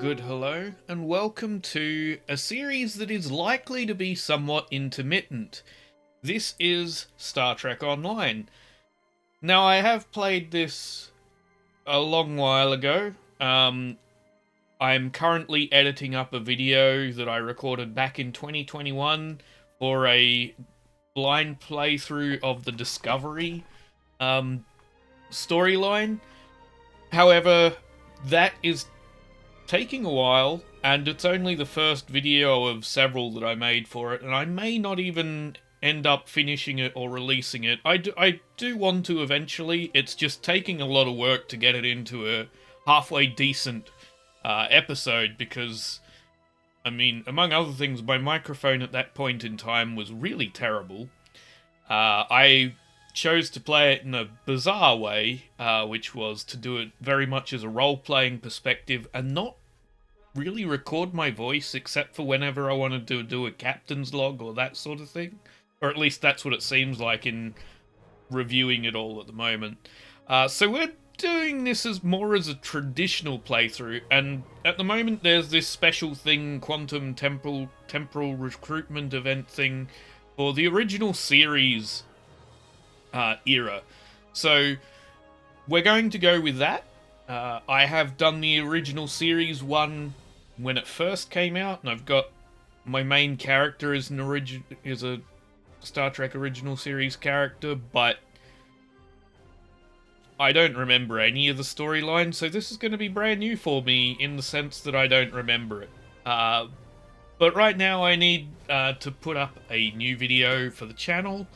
good hello, and welcome to a series that is likely to be somewhat intermittent. This is Star Trek Online. Now, I have played this a long while ago. I'm currently editing up a video that I recorded back in 2021 for a blind playthrough of the Discovery storyline. However, that is taking a while, and it's only the first video of several that I made for it, and I may not even end up finishing it or releasing it. I do want to eventually. It's just taking a lot of work to get it into a halfway decent episode, because, I mean, among other things, my microphone at that point in time was really terrible. I chose to play it in a bizarre way, which was to do it very much as a role-playing perspective and not really record my voice except for whenever I wanted to do a captain's log or that sort of thing. Or at least that's what it seems like in reviewing it all at the moment. So we're doing this as more as a traditional playthrough, and at the moment there's this special thing, quantum temporal recruitment event thing, for the original series era. So we're going to go with that. I have done the original series one when it first came out, and I've got my main character is a Star Trek original series character, but I don't remember any of the storyline, so this is going to be brand new for me in the sense that I don't remember it. But right now I need to put up a new video for the channel,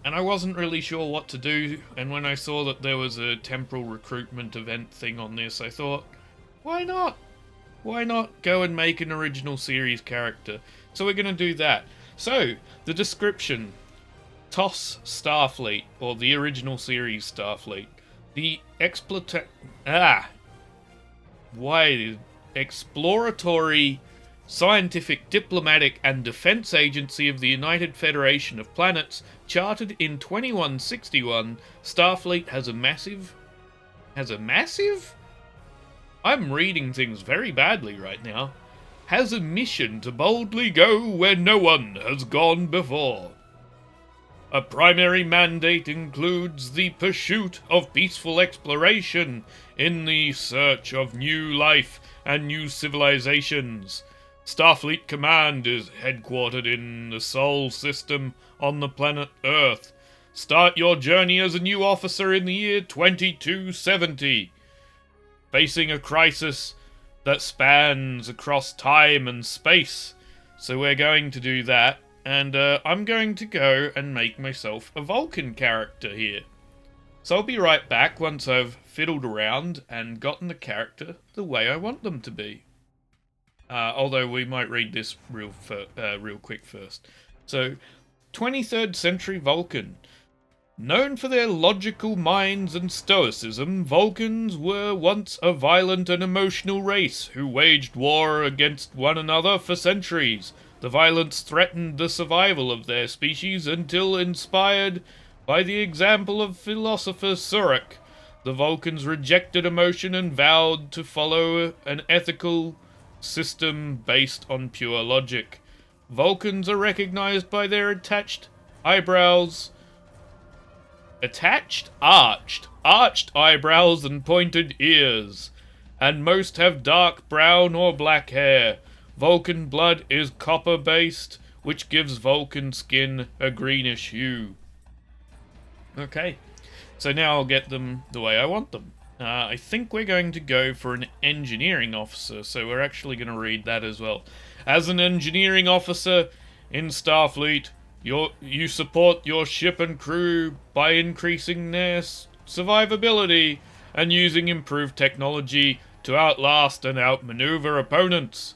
and I wasn't really sure what to do, and when I saw that there was a temporal recruitment event thing on this, I thought, why not? Why not go and make an original series character? So we're going to do that. So, the description. TOS Starfleet, or the original series Starfleet. The exploratory, scientific, diplomatic, and defense agency of the United Federation of Planets, chartered in 2161, Starfleet has a massive? I'm reading things very badly right now. Has a mission to boldly go where no one has gone before. A primary mandate includes the pursuit of peaceful exploration in the search of new life and new civilizations. Starfleet Command is headquartered in the Sol system on the planet Earth. Start your journey as a new officer in the year 2270. Facing a crisis that spans across time and space. So we're going to do that, and I'm going to go and make myself a Vulcan character here. So I'll be right back once I've fiddled around and gotten the character the way I want them to be. Although we might read this real quick first. So, 23rd century Vulcan. Known for their logical minds and stoicism, Vulcans were once a violent and emotional race who waged war against one another for centuries. The violence threatened the survival of their species until, inspired by the example of philosopher Surak, the Vulcans rejected emotion and vowed to follow an ethical system based on pure logic. Vulcans are recognized by their arched eyebrows and pointed ears, and most have dark brown or black hair. Vulcan blood is copper-based, which gives Vulcan skin a greenish hue. Okay, so now I'll get them the way I want them. I think we're going to go for an engineering officer, so we're actually going to read that as well. As an engineering officer in Starfleet, you support your ship and crew by increasing their survivability and using improved technology to outlast and outmaneuver opponents.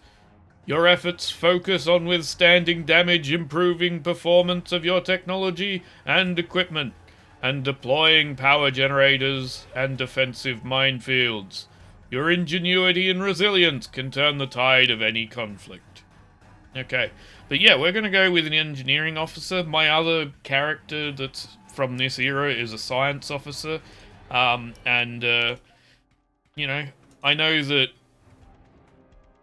Your efforts focus on withstanding damage, improving performance of your technology and equipment, and deploying power generators and defensive minefields. Your ingenuity and resilience can turn the tide of any conflict. Okay, but yeah, we're going to go with an engineering officer. My other character that's from this era is a science officer. You know, I know that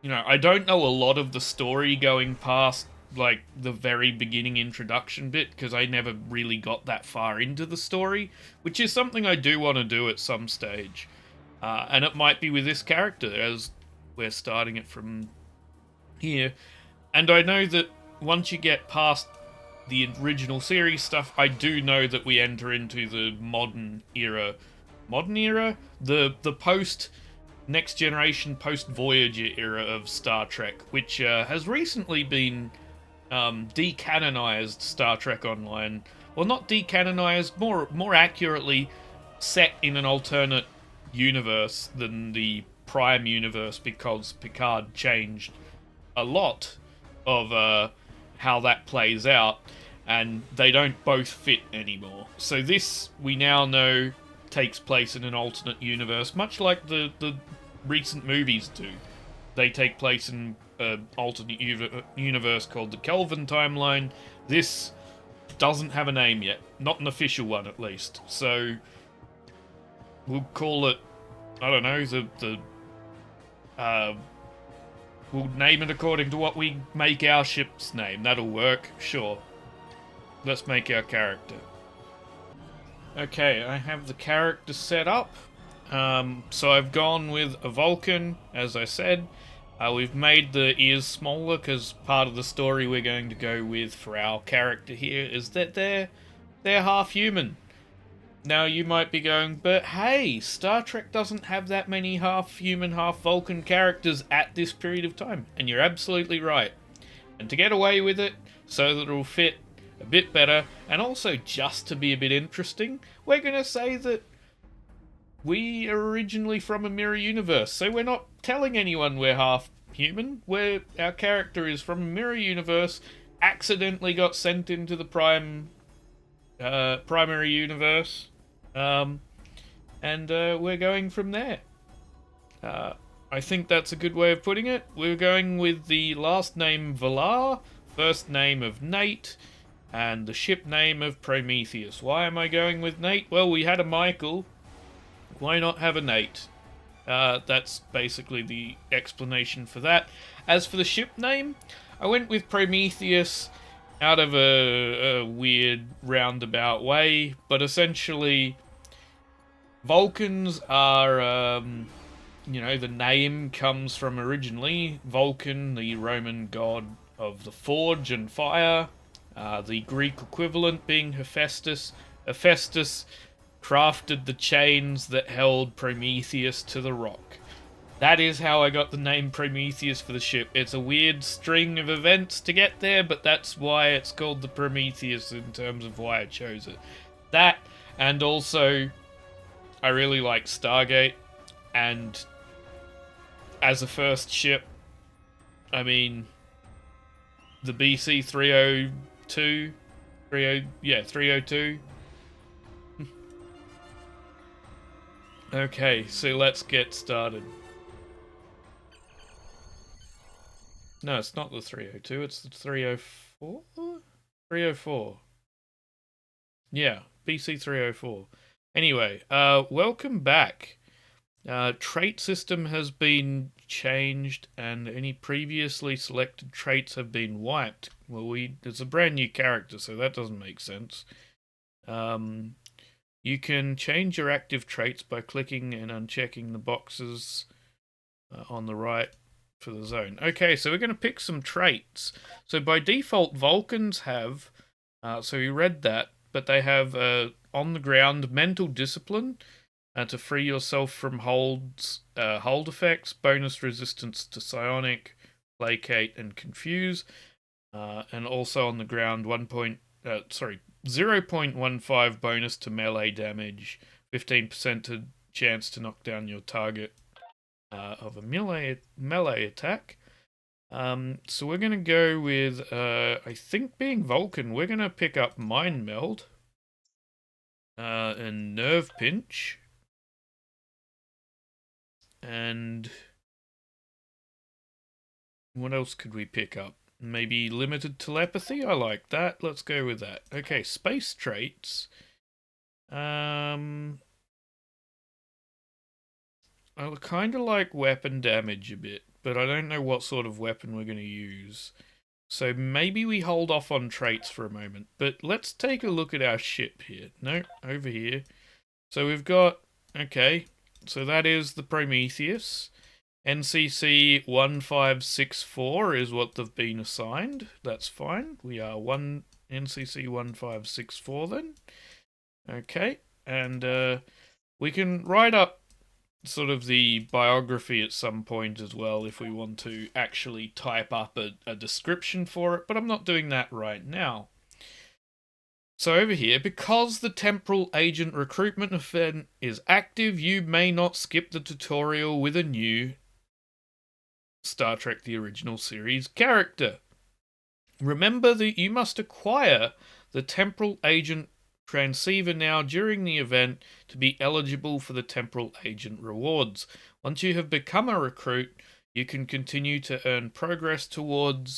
I don't know a lot of the story going past like the very beginning introduction bit because I never really got that far into the story, which is something I do want to do at some stage. And it might be with this character as we're starting it from here. And I know that once you get past the original series stuff, I do know that we enter into the modern era. Modern era? The post Next Generation, post Voyager era of Star Trek, which has recently been decanonized. Star Trek Online, well, not decanonized, more accurately, set in an alternate universe than the Prime universe because Picard changed a lot of how that plays out, and they don't both fit anymore. So this, we now know, takes place in an alternate universe, much like the recent movies do. They take place in an alternate universe called the Kelvin timeline. This doesn't have a name yet, not an official one at least. So we'll call it, I don't know, we'll name it according to what we make our ship's name. That'll work, sure. Let's make our character. Okay, I have the character set up. So I've gone with a Vulcan, as I said. We've made the ears smaller because part of the story we're going to go with for our character here is that they're half human. Now you might be going, but hey, Star Trek doesn't have that many half human, half Vulcan characters at this period of time. And you're absolutely right. And to get away with it, so that it'll fit a bit better, and also just to be a bit interesting, we're going to say that we are originally from a mirror universe. So we're not telling anyone we're half human. Our character is from a mirror universe, accidentally got sent into the primary universe, and we're going from there. I think that's a good way of putting it. We're going with the last name Valar, first name of Nate, and the ship name of Prometheus. Why am I going with Nate? Well, we had a Michael. Why not have a Nate? That's basically the explanation for that. As for the ship name, I went with Prometheus out of a weird roundabout way, but essentially Vulcans are, the name comes from originally Vulcan, the Roman god of the forge and fire, the Greek equivalent being Hephaestus. Hephaestus crafted the chains that held Prometheus to the rock. That is how I got the name Prometheus for the ship. It's a weird string of events to get there, but that's why it's called the Prometheus in terms of why I chose it. That, and also, I really like Stargate, and as a first ship, I mean, the BC 302, 302. Okay, so let's get started. No, it's not the 302, it's the 304? 304. Yeah, BC 304. Anyway, welcome back. Trait system has been changed and any previously selected traits have been wiped. Well, it's a brand new character, so that doesn't make sense. You can change your active traits by clicking and unchecking the boxes on the right for the zone. Okay, so we're going to pick some traits. So by default, Vulcans have, so we read that, but they have on the ground mental discipline to free yourself from hold effects, bonus resistance to psionic, placate, and confuse, and also on the ground 0.15 bonus to melee damage, 15% chance to knock down your target of a melee attack. So we're going to go with, I think being Vulcan, we're going to pick up Mind Meld and Nerve Pinch. And what else could we pick up? Maybe limited telepathy? I like that. Let's go with that. Okay, space traits. I kind of like weapon damage a bit. but I don't know what sort of weapon we're going to use. So maybe we hold off on traits for a moment. But let's take a look at our ship here. No, over here. So we've got... Okay, so that is the Prometheus. NCC 1564 is what they've been assigned. That's fine. We are NCC 1564 then. Okay, and we can write up sort of the biography at some point as well if we want to actually type up a description for it, but I'm not doing that right now. So over here, because the temporal agent recruitment event is active, you may not skip the tutorial with a new Star Trek The Original Series character. Remember that you must acquire the temporal agent transceiver now during the event to be eligible for the temporal agent rewards. Once you have become a recruit, you can continue to earn progress toward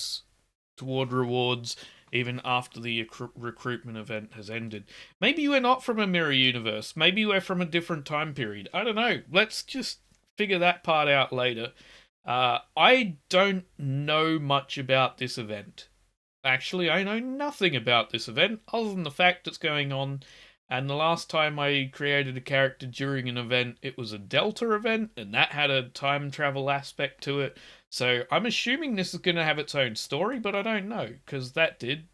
rewards even after the recruitment event has ended. Maybe we're not from a mirror universe. Maybe we're from a different time period. I don't know. Let's just figure that part out later. I don't know much about this event. Actually, I know nothing about this event other than the fact it's going on. And the last time I created a character during an event, it was a Delta event, and that had a time travel aspect to it. So I'm assuming this is going to have its own story, but I don't know, because that did.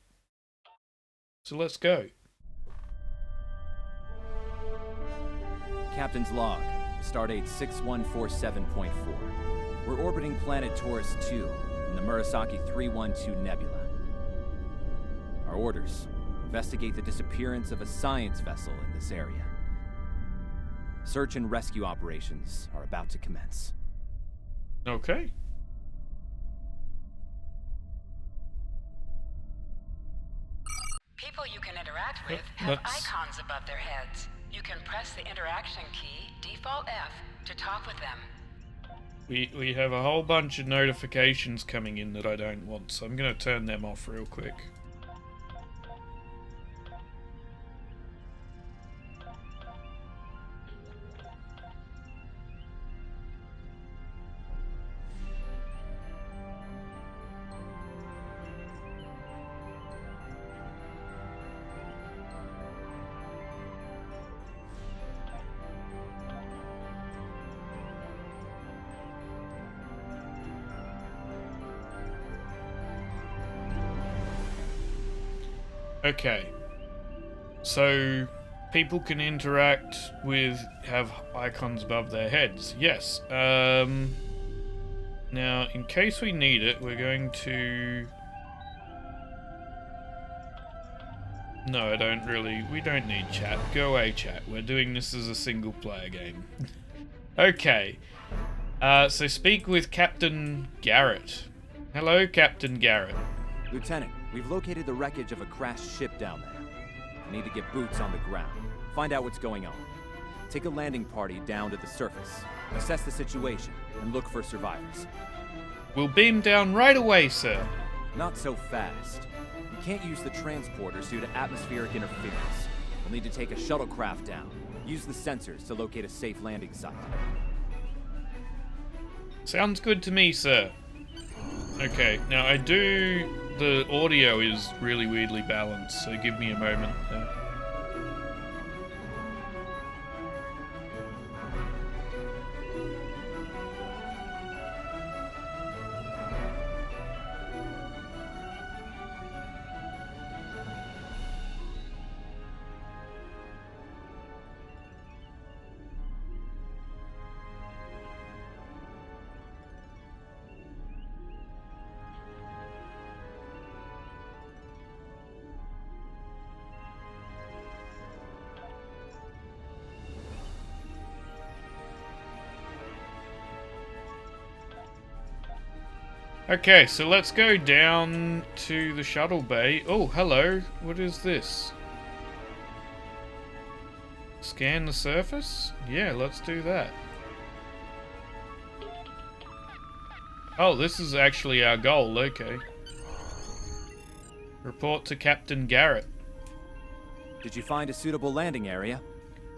So let's go. Captain's log, stardate 6147.4. We're orbiting planet Taurus 2 in the Murasaki 312 Nebula. Our orders: investigate the disappearance of a science vessel in this area. Search and rescue operations are about to commence. Okay. People you can interact with have icons above their heads. You can press the interaction key, default F, to talk with them. We have a whole bunch of notifications coming in that I don't want, so I'm going to turn them off real quick. Okay, so people can interact with, have icons above their heads. Yes. Now, in case we need it, we're going to... No, we don't need chat. Go away, chat. We're doing this as a single player game. Okay. So speak with Captain Garrett. Hello, Captain Garrett. Lieutenant, we've located the wreckage of a crashed ship down there. I need to get boots on the ground, find out what's going on. Take a landing party down to the surface, assess the situation, and look for survivors. We'll beam down right away, sir. Not so fast. We can't use the transporters due to atmospheric interference. We'll need to take a shuttlecraft down. Use the sensors to locate a safe landing site. Sounds good to me, sir. Okay, now the audio is really weirdly balanced, so give me a moment. Okay, so let's go down to the shuttle bay. Oh, hello. What is this? Scan the surface? Yeah, let's do that. Oh, this is actually our goal. Okay. Report to Captain Garrett. Did you find a suitable landing area?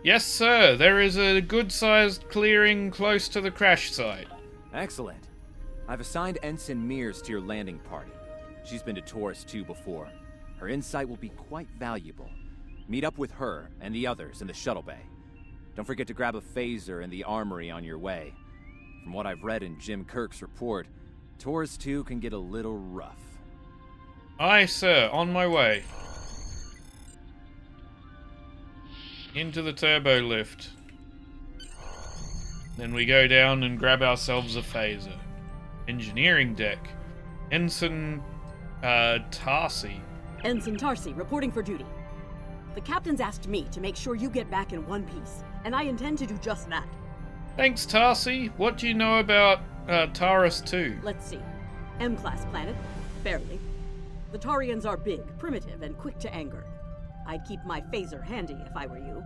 Yes, sir. There is a good-sized clearing close to the crash site. Excellent. I've assigned Ensign Mears to your landing party. She's been to Taurus 2 before. Her insight will be quite valuable. Meet up with her and the others in the shuttle bay. Don't forget to grab a phaser in the armory on your way. From what I've read in Jim Kirk's report, Taurus 2 can get a little rough. Aye, sir. On my way. Into the turbo lift. Then we go down and grab ourselves a phaser. Engineering deck. Ensign Tarsi. Ensign Tarsi, reporting for duty. The captain's asked me to make sure you get back in one piece, and I intend to do just that. Thanks, Tarsi. What do you know about Taurus 2? Let's see. M-class planet. Barely. The Tarians are big, primitive, and quick to anger. I'd keep my phaser handy if I were you.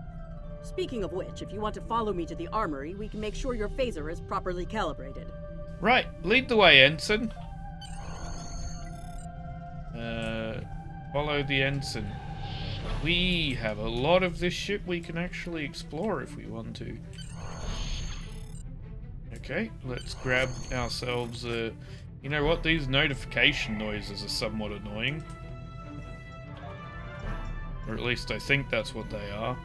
Speaking of which, if you want to follow me to the armory, we can make sure your phaser is properly calibrated. Right, lead the way, Ensign. Follow the Ensign. We have a lot of this ship we can actually explore if we want to. Okay, let's grab ourselves a... You know what? These notification noises are somewhat annoying. Or at least I think that's what they are.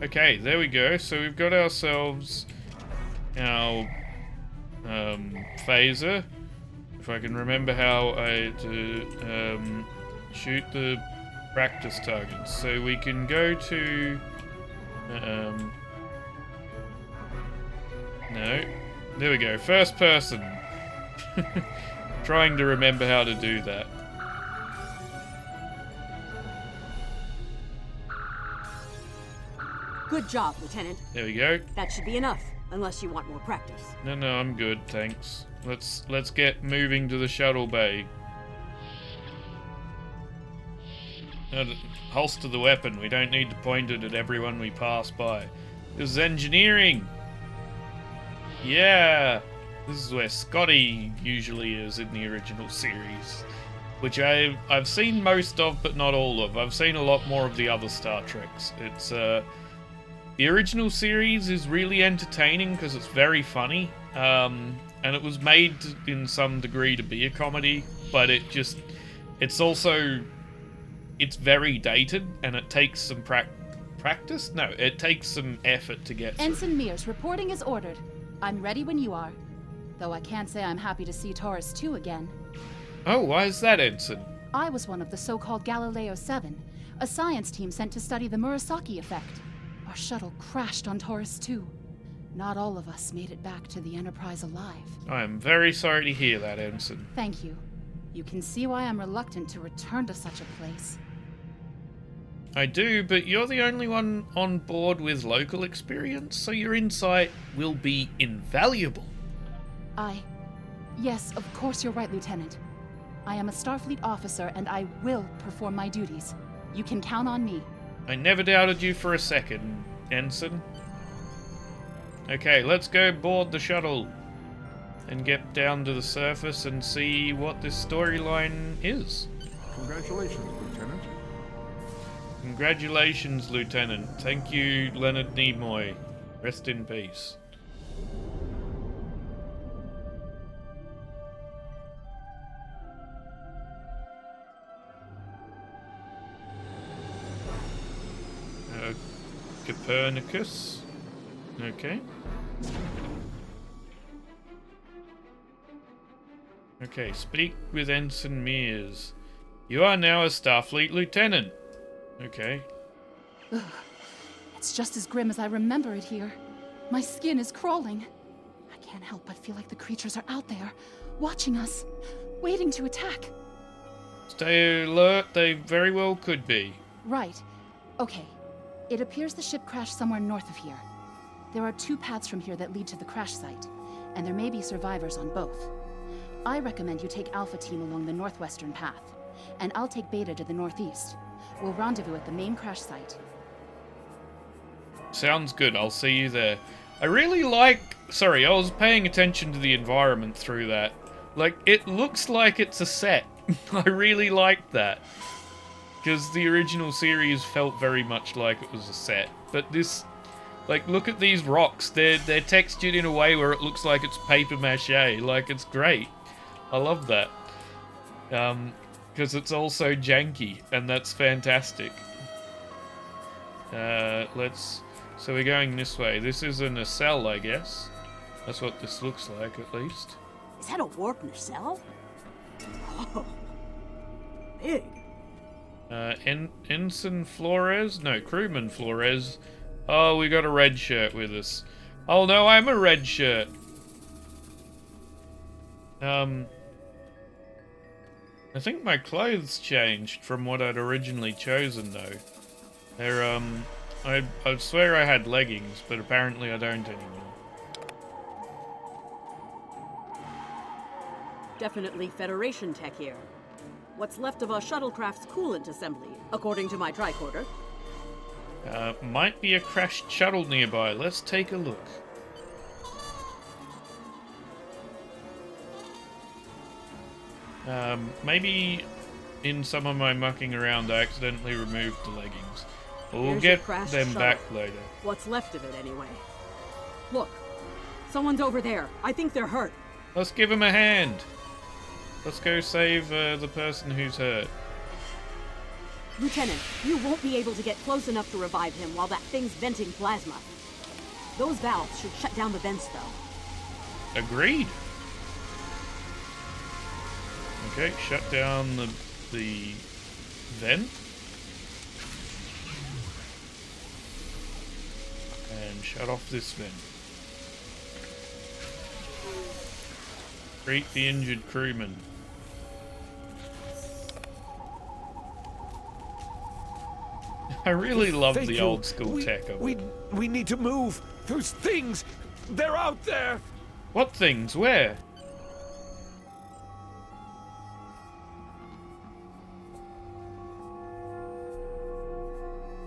Okay, there we go. So we've got ourselves our phaser. If I can remember how to shoot the practice targets. So we can go to... no. There we go. First person. Trying to remember how to do that. Good job, Lieutenant. There we go. That should be enough, unless you want more practice. No, I'm good, thanks. Let's get moving to the shuttle bay. No, holster the weapon. We don't need to point it at everyone we pass by. This is engineering. Yeah. This is where Scotty usually is in the original series, which I've seen most of, but not all of. I've seen a lot more of the other Star Treks. It's the original series is really entertaining because it's very funny, and it was made in some degree to be a comedy, but it's very dated, and it takes some practice? No, it takes some effort to get through. Ensign Mears, reporting is ordered. I'm ready when you are. Though I can't say I'm happy to see Taurus 2 again. Oh, why is that, Ensign? I was one of the so-called Galileo 7, a science team sent to study the Murasaki effect. Our shuttle crashed on Taurus 2. Not all of us made it back to the Enterprise alive. I am very sorry to hear that, Ensign. Thank you. You can see why I'm reluctant to return to such a place. I do, but you're the only one on board with local experience, so your insight will be invaluable. Yes, of course you're right, Lieutenant. I am a Starfleet officer, and I will perform my duties. You can count on me. I never doubted you for a second, Ensign. Okay, let's go board the shuttle and get down to the surface and see what this storyline is. Congratulations, Lieutenant. Congratulations, Lieutenant. Thank you, Leonard Nimoy. Rest in peace. Copernicus. Okay. Okay, speak with Ensign Mears. You are now a Starfleet lieutenant. Okay. Ugh. It's just as grim as I remember it here. My skin is crawling. I can't help but feel like the creatures are out there, watching us, waiting to attack. Stay alert, they very well could be. Right. Okay. It appears the ship crashed somewhere north of here. There are 2 paths from here that lead to the crash site, and there may be survivors on both. I recommend you take Alpha Team along the northwestern path, and I'll take Beta to the northeast. We'll rendezvous at the main crash site. Sounds good, I'll see you there. I really like... Sorry, I was paying attention to the environment through that. Like, it looks like it's a set. I really like that. Because the original series felt very much like it was a set. But this, like, look at these rocks. They're textured in a way where it looks like it's paper mache. Like, it's great. I love that. Because it's also janky, and that's fantastic. So we're going this way. This is a nacelle, I guess. That's what this looks like, at least. Is that a warp nacelle? Oh, big. Ensign Flores? No, Crewman Flores. Oh, we got a red shirt with us. Oh no, I'm a red shirt. I think my clothes changed from what I'd originally chosen, though. They're, I swear I had leggings, but apparently I don't anymore. Definitely Federation tech here. What's left of a shuttlecraft's coolant assembly, according to my tricorder. Might be a crashed shuttle nearby. Let's take a look. Maybe in some of my mucking around I accidentally removed the leggings. We'll get them back later. What's left of it, anyway. Look, someone's over there. I think they're hurt. Let's give him a hand. Let's go save the person who's hurt. Lieutenant, you won't be able to get close enough to revive him while that thing's venting plasma. Those valves should shut down the vents, though. Agreed. Okay, shut down the vent. And shut off this vent. Treat the injured crewman. I really love the old school tech of it. We need to move. Those things, they're out there. What things? Where?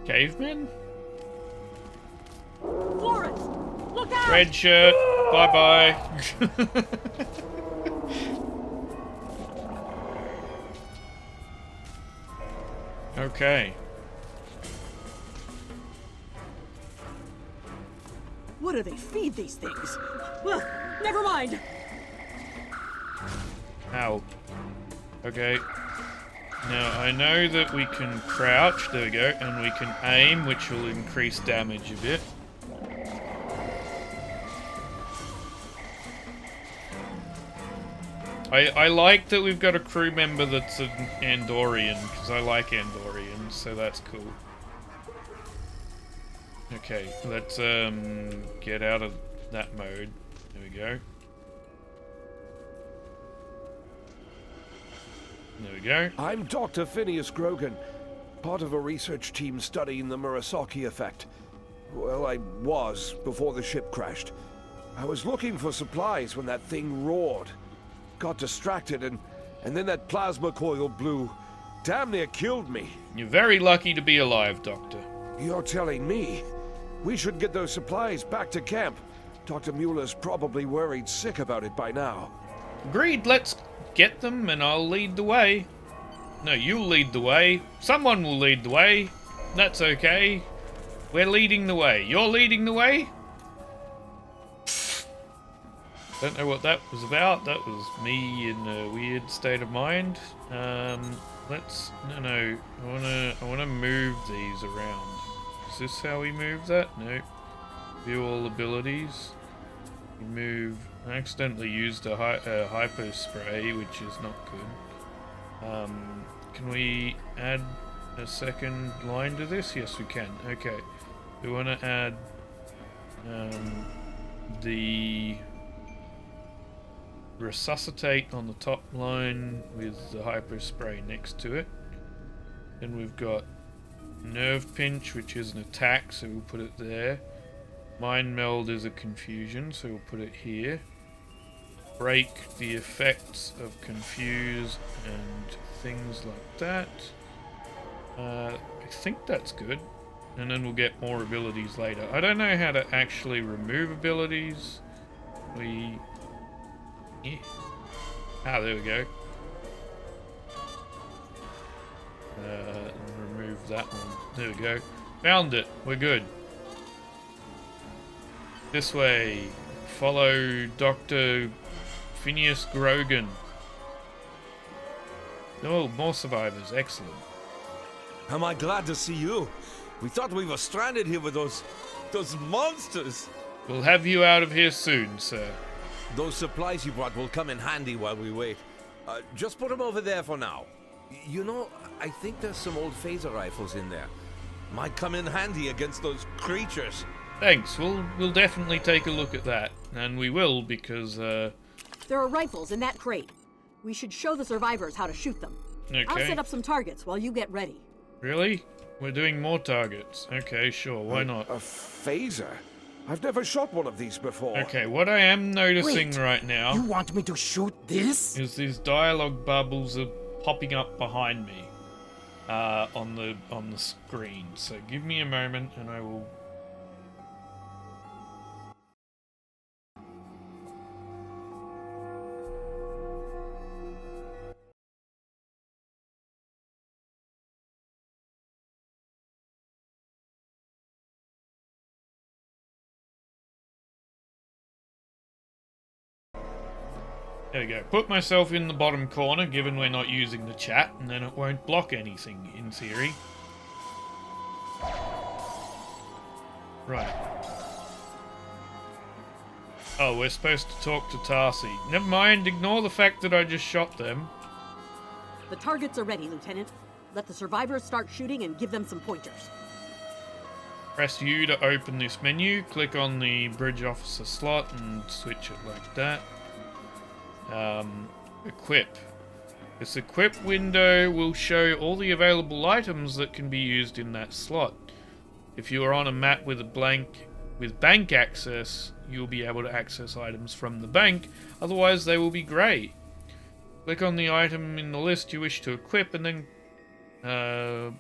Cavemen? Flores! Look out! Red shirt. Bye-bye. Okay. What do they feed these things? Ugh, never mind. Ow. Okay. Now, I know that we can crouch, there we go, and we can aim, which will increase damage a bit. I like that we've got a crew member that's an Andorian, because I like Andorians, so that's cool. Okay, let's get out of that mode. There we go. There we go. I'm Dr. Phineas Grogan, part of a research team studying the Murasaki effect. Well, I was before the ship crashed. I was looking for supplies when that thing roared. Got distracted and then that plasma coil blew. Damn near killed me. You're very lucky to be alive, Doctor. You're telling me? We should get those supplies back to camp. Dr. Mueller's probably worried sick about it by now. Agreed, let's get them and I'll lead the way. No, you'll lead the way. Someone will lead the way. That's okay. We're leading the way. You're leading the way? Don't know what that was about. That was me in a weird state of mind. I wanna move these around. Is this how we move that? No. View all abilities. We move. I accidentally used a hyper spray, which is not good. Can we add a second line to this? Yes, we can. Okay. We want to add the resuscitate on the top line with the hyper spray next to it. Then we've got nerve pinch, which is an attack, so we'll put it there. Mind meld is a confusion, so we'll put it here. Break the effects of confuse and things like that. I think that's good. And then we'll get more abilities later. I don't know how to actually remove abilities. Ah, there we go. Remove that one. There we go. Found it. We're good. This way. Follow Dr. Phineas Grogan. Oh, more survivors. Excellent. Am I glad to see you? We thought we were stranded here with those monsters. We'll have you out of here soon, sir. Those supplies you brought will come in handy while we wait. Just put them over there for now. You know, I think there's some old phaser rifles in there. Might come in handy against those creatures. Thanks. We'll definitely take a look at that. And we will because, There are rifles in that crate. We should show the survivors how to shoot them. Okay. I'll set up some targets while you get ready. Really? We're doing more targets. Okay, sure. Why not? A phaser? I've never shot one of these before. Okay, what I am noticing Wait, right now You want me to shoot this? is these dialogue bubbles are popping up behind me on the screen. So give me a moment and I will. There we go. Put myself in the bottom corner, given we're not using the chat, and then it won't block anything, in theory. Right. Oh, we're supposed to talk to Tarsi. Never mind, ignore the fact that I just shot them. The targets are ready, Lieutenant. Let the survivors start shooting and give them some pointers. Press U to open this menu, click on the bridge officer slot and switch it like that. Equip. This equip window will show all the available items that can be used in that slot. If you are on a map with bank access, you'll be able to access items from the bank, otherwise they will be grey. Click on the item in the list you wish to equip and then the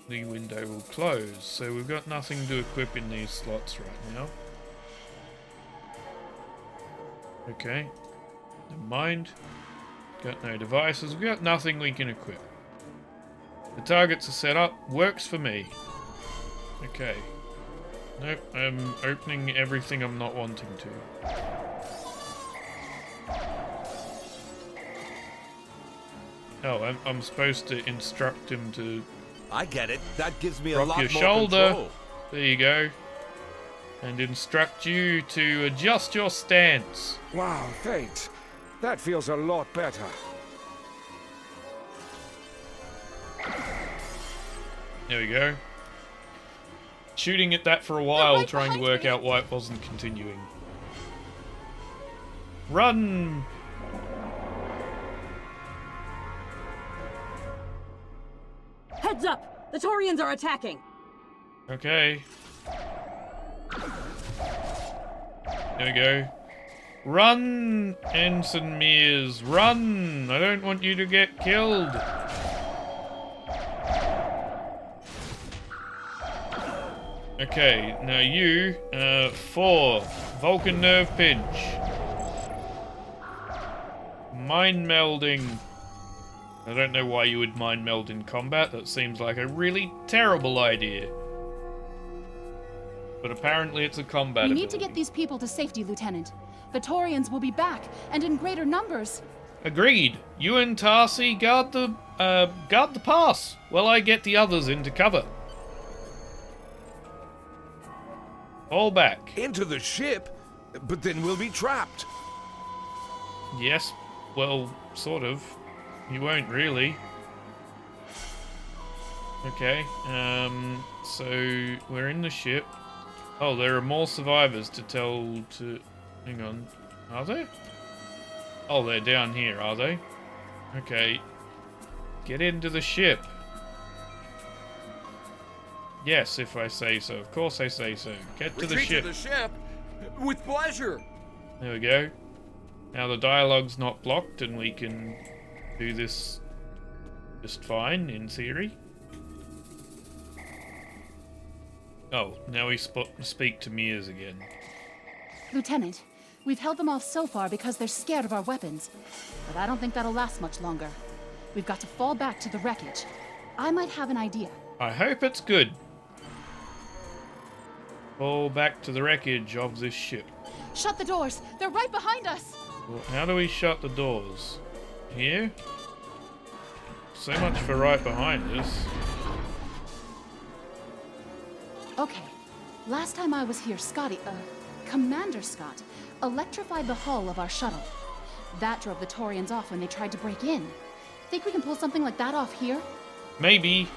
window will close. So we've got nothing to equip in these slots right now. Okay. Never mind. Got no devices. We've got nothing we can equip. The targets are set up. Works for me. Okay. Nope. I'm opening everything I'm not wanting to. Oh, I'm supposed to instruct him to... I get it. That gives me a rock lot your more shoulder. control. There you go. And instruct you to adjust your stance. Wow, thanks. That feels a lot better. There we go. Shooting at that for a while, right trying to behind work me. out why it wasn't continuing. Run! Heads up! The Taurians are attacking! Okay. There we go. Run, Ensign Mears, run! I don't want you to get killed. Okay, now you, 4, Vulcan Nerve Pinch. Mind melding. I don't know why you would mind meld in combat, that seems like a really terrible idea. But apparently it's a combat We need to ability. get these people to safety, Lieutenant. The Taurians will be back, and in greater numbers. Agreed. You and Tarsi guard the pass while I get the others into cover. Fall back. Into the ship? But then we'll be trapped. Yes, well, sort of. You won't really. Okay, so we're in the ship. Oh, there are more survivors to tell to... Hang on. Are there? Oh, they're down here, are they? Okay. Get into the ship. Yes, if I say so. Of course I say so. Get to the Retreat ship. to the ship? With pleasure. There we go. Now the dialogue's not blocked and we can do this just fine, in theory. Oh, now we speak to Mears again. Lieutenant, We've held them off so far because they're scared of our weapons. But I don't think that'll last much longer. We've got to fall back to the wreckage. I might have an idea. I hope it's good. Fall back to the wreckage of this ship. Shut the doors! They're right behind us! Well, how do we shut the doors? Here? So much for right behind us. Okay. Last time I was here, Commander Scott, electrified the hull of our shuttle. That drove the Taurians off when they tried to break in. Think we can pull something like that off here? Maybe,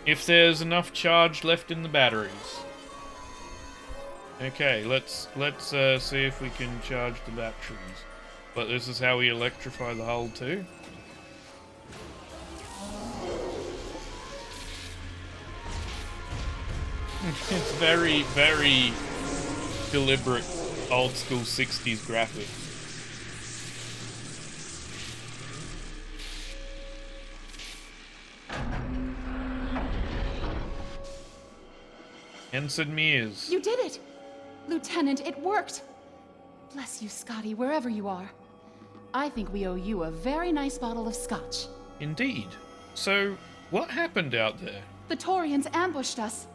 if there's enough charge left in the batteries. Okay, let's see if we can charge the batteries. But this is how we electrify the hull too. It's very, very deliberate, old school 60s graphics. Ensign Mears. You did it! Lieutenant, it worked! Bless you, Scotty, wherever you are. I think we owe you a very nice bottle of scotch. Indeed. So, what happened out there? The Taurians ambushed us.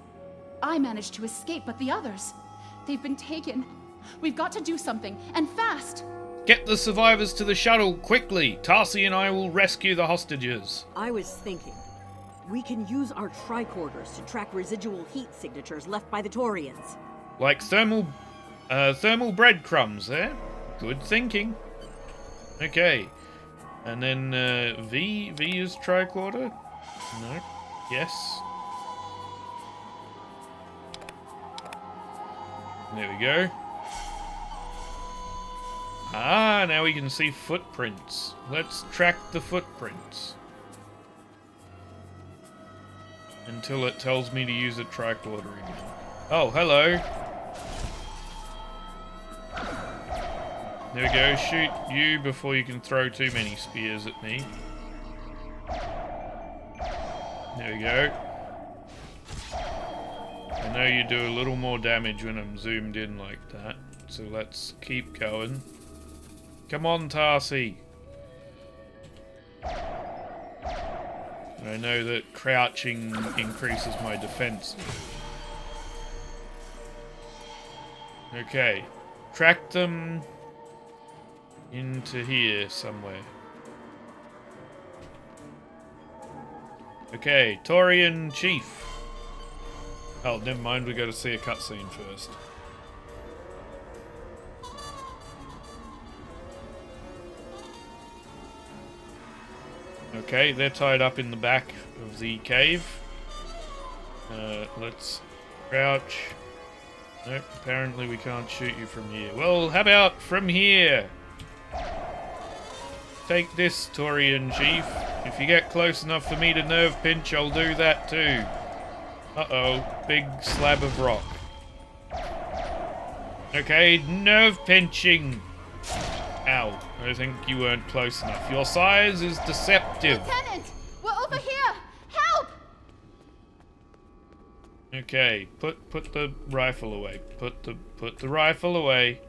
I managed to escape, but the others, they've been taken. We've got to do something, and fast! Get the survivors to the shuttle, quickly! Tarsi and I will rescue the hostages. I was thinking, we can use our tricorders to track residual heat signatures left by the Taurians. Like thermal breadcrumbs, eh? Good thinking. Okay. And then, V is tricorder? No. Yes. There we go. Ah, now we can see footprints. Let's track the footprints. Until it tells me to use a tricorder again. Oh, hello. There we go. Shoot you before you can throw too many spears at me. There we go. I know you do a little more damage when I'm zoomed in like that. So let's keep going. Come on, Tarsi. I know that crouching increases my defense. Okay. Track them into here somewhere. Okay, Taurian Chief. Oh, never mind, we gotta see a cutscene first. Okay, they're tied up in the back of the cave. Let's crouch. Nope, apparently we can't shoot you from here. Well, how about from here? Take this, Taurian Chief. If you get close enough for me to nerve pinch, I'll do that too. Uh-oh, big slab of rock. Okay, nerve pinching. Ow, I think you weren't close enough. Your size is deceptive. Lieutenant, we're over here. Help! Okay, put the rifle away. Put the rifle away.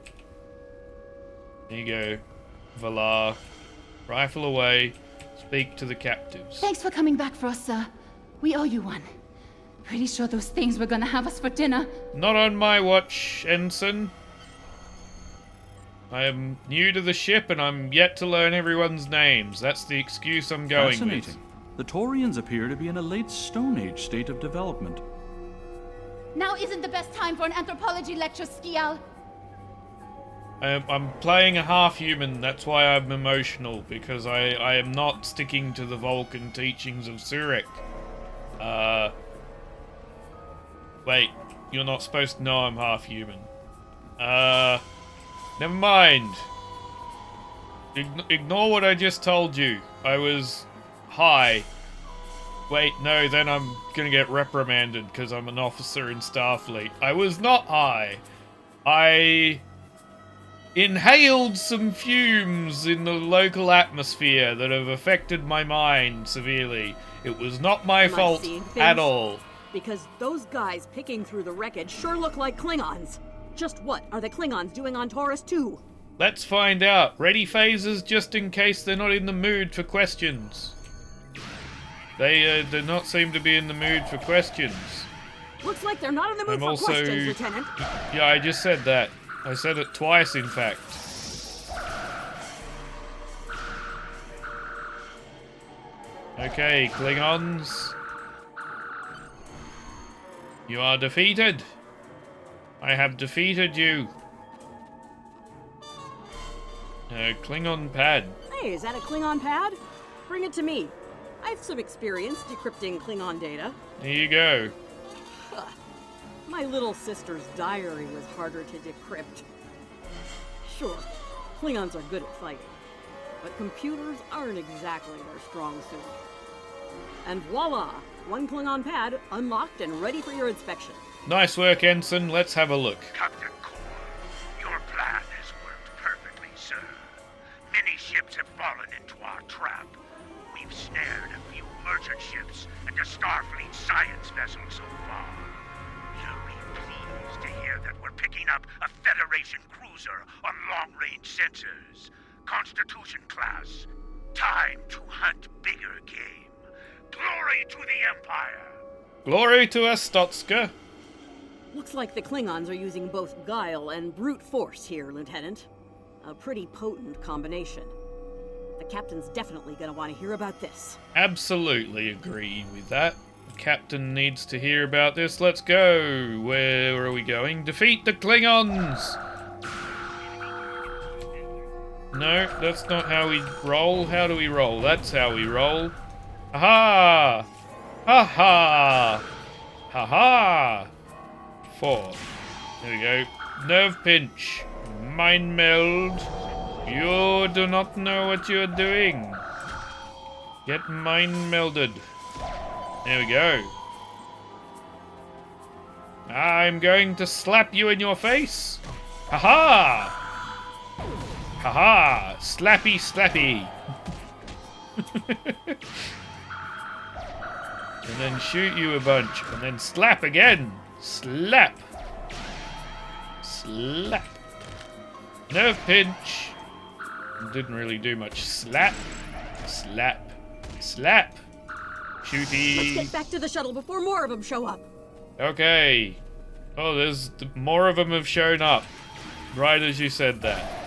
There you go. Valar. Rifle away. Speak to the captives. Thanks for coming back for us, sir. We owe you one. Pretty sure those things were gonna have us for dinner. Not on my watch, Ensign. I am new to the ship and I'm yet to learn everyone's names. That's the excuse I'm going Fascinating. with. The Taurians appear to be in a late Stone Age state of development. Now isn't the best time for an anthropology lecture, Skial. I'm playing a half-human, that's why I'm emotional, because I am not sticking to the Vulcan teachings of Zurich. Wait, you're not supposed to know I'm half-human. Never mind. Ignore what I just told you. I was high. Wait, no, then I'm gonna get reprimanded because I'm an officer in Starfleet. I was not high. I inhaled some fumes in the local atmosphere that have affected my mind severely. It was not my fault at all. Because those guys picking through the wreckage sure look like Klingons. Just what are the Klingons doing on Taurus 2? Let's find out. Ready phasers just in case they're not in the mood for questions. They do not seem to be in the mood for questions. Looks like they're not in the mood for questions, Lieutenant. Yeah, I just said that. I said it twice, in fact. Okay, Klingons. You are defeated. I have defeated you. Klingon pad. Hey, is that a Klingon pad? Bring it to me. I have some experience decrypting Klingon data. Here you go. My little sister's diary was harder to decrypt. Sure, Klingons are good at fighting, but computers aren't exactly their strong suit. And voila! One Klingon pad unlocked and ready for your inspection. Nice work, Ensign. Let's have a look. Captain Core, your plan has worked perfectly, sir. Many ships have fallen into our trap. We've snared a few merchant ships and a Starfleet science vessel so far. You'll be pleased to hear that we're picking up a Federation cruiser on long-range sensors. Constitution class. Time to hunt bigger game. Glory to the Empire! Glory to Astotska. Looks like the Klingons are using both guile and brute force here, Lieutenant. A pretty potent combination. The captain's definitely gonna want to hear about this. Absolutely agree with that. The captain needs to hear about this. Let's go. Where are we going? Defeat the Klingons! No, that's not how we roll. How do we roll? That's how we roll. Ha-ha! Ha-ha! Ha-ha! 4. There we go. Nerve pinch. Mind meld. You do not know what you're doing. Get mind melded. There we go. I'm going to slap you in your face. Ha-ha! Ha-ha! Slappy, slappy. And then shoot you a bunch. And then slap again. Slap. Slap. Nerve pinch. Didn't really do much. Slap. Slap. Slap. Shooty. Let's get back to the shuttle before more of them show up. Okay. Oh, there's more of them have shown up. Right as you said that.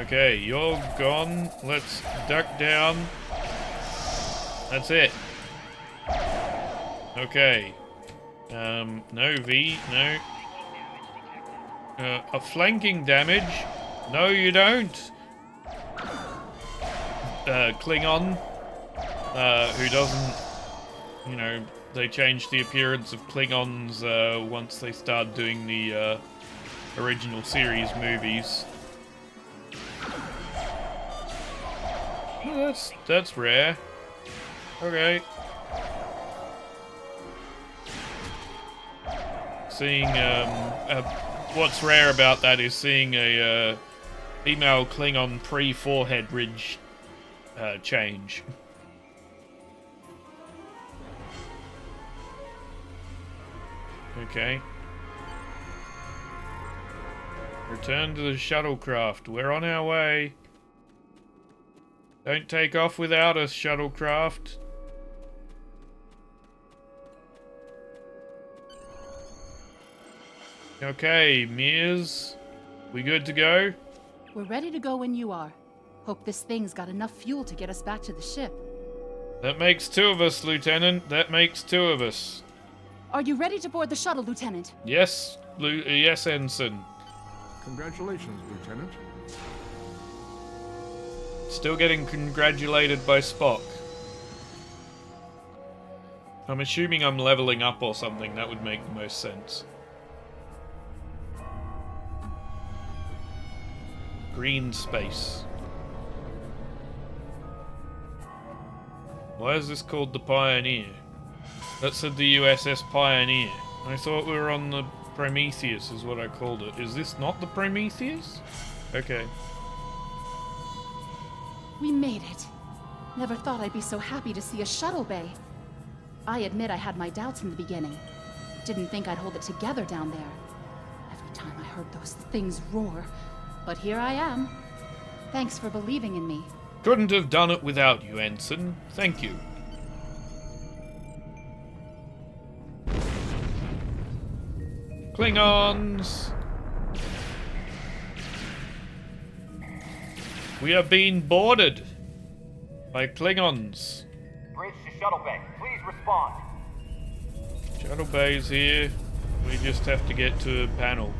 Okay, you're gone. Let's duck down. That's it. Okay. No V, no. A flanking damage. No, you don't. Klingon. Who doesn't, you know, they changed the appearance of Klingons once they started doing the original series movies. Oh, that's rare. Okay. Seeing what's rare about that is seeing a female Klingon pre-forehead ridge change. Okay. Return to the shuttlecraft. We're on our way. Don't take off without us, shuttlecraft. Okay, Mears. We good to go? We're ready to go when you are. Hope this thing's got enough fuel to get us back to the ship. That makes 2 of us, Lieutenant. That makes 2 of us. Are you ready to board the shuttle, Lieutenant? Yes, yes, Ensign. Congratulations, Lieutenant. Still getting congratulated by Spock. I'm assuming I'm leveling up or something. That would make the most sense. Green space. Why is this called the Pioneer? That said the USS Pioneer. I thought we were on the Prometheus is what I called it. Is this not the Prometheus? Okay. We made it. Never thought I'd be so happy to see a shuttle bay. I admit I had my doubts in the beginning. didn't think I'd hold it together down there. Every time I heard those things roar. But here I am. Thanks for believing in me. Couldn't have done it without you, Ensign. Thank you. Klingons! We are being boarded by Klingons. Bridge to Shuttle Bay. Please respond. Shuttle Bay's here. We just have to get to a panel.